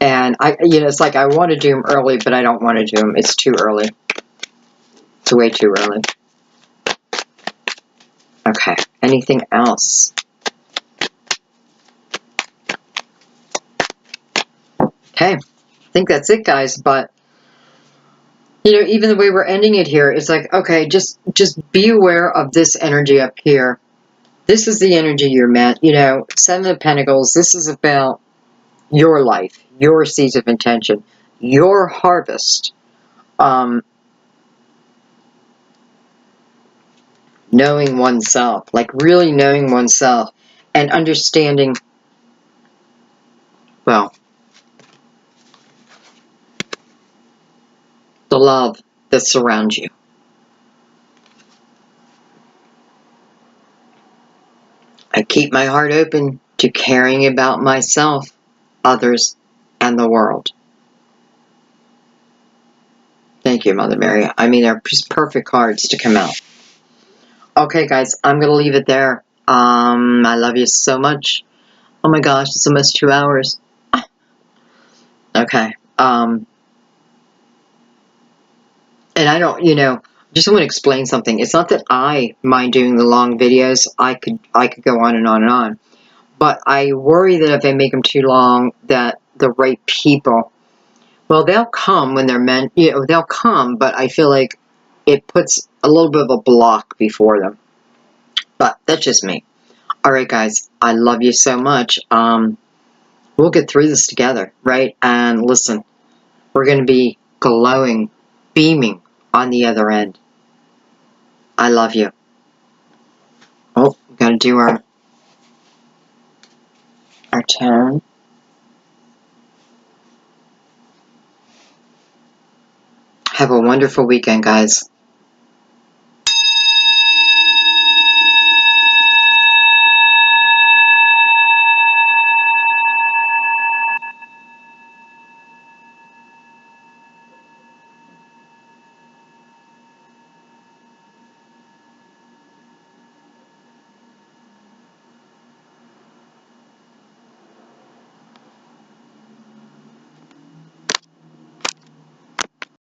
And you know, it's like I want to do them early, but I don't want to do them. It's too early. It's way too early. Okay. Anything else? Okay. I think that's it, guys. But you know, even the way we're ending it here, it's like, okay, just be aware of this energy up here. This is the energy you're meant. You know, Seven of Pentacles. This is about your life, your seeds of intention, your harvest. Knowing oneself, like really knowing oneself and understanding, well, the love that surrounds you. I keep my heart open to caring about myself, others, and the world. Thank you, Mother Mary. I mean, they're just perfect cards to come out. Okay, guys, I'm going to leave it there. I love you so much. Oh my gosh, it's almost 2 hours. Okay. And I don't, you know, just want to explain something. It's not that I mind doing the long videos. I could go on and on and on. But I worry that if I make them too long, that the right people, well, they'll come when they're meant, they'll come, but I feel like it puts a little bit of a block before them. But that's just me. All right, guys, I love you so much. We'll get through this together, right? And listen, we're going to be glowing, beaming on the other end. I love you. Oh, we're going to do our tone. Have a wonderful weekend, guys.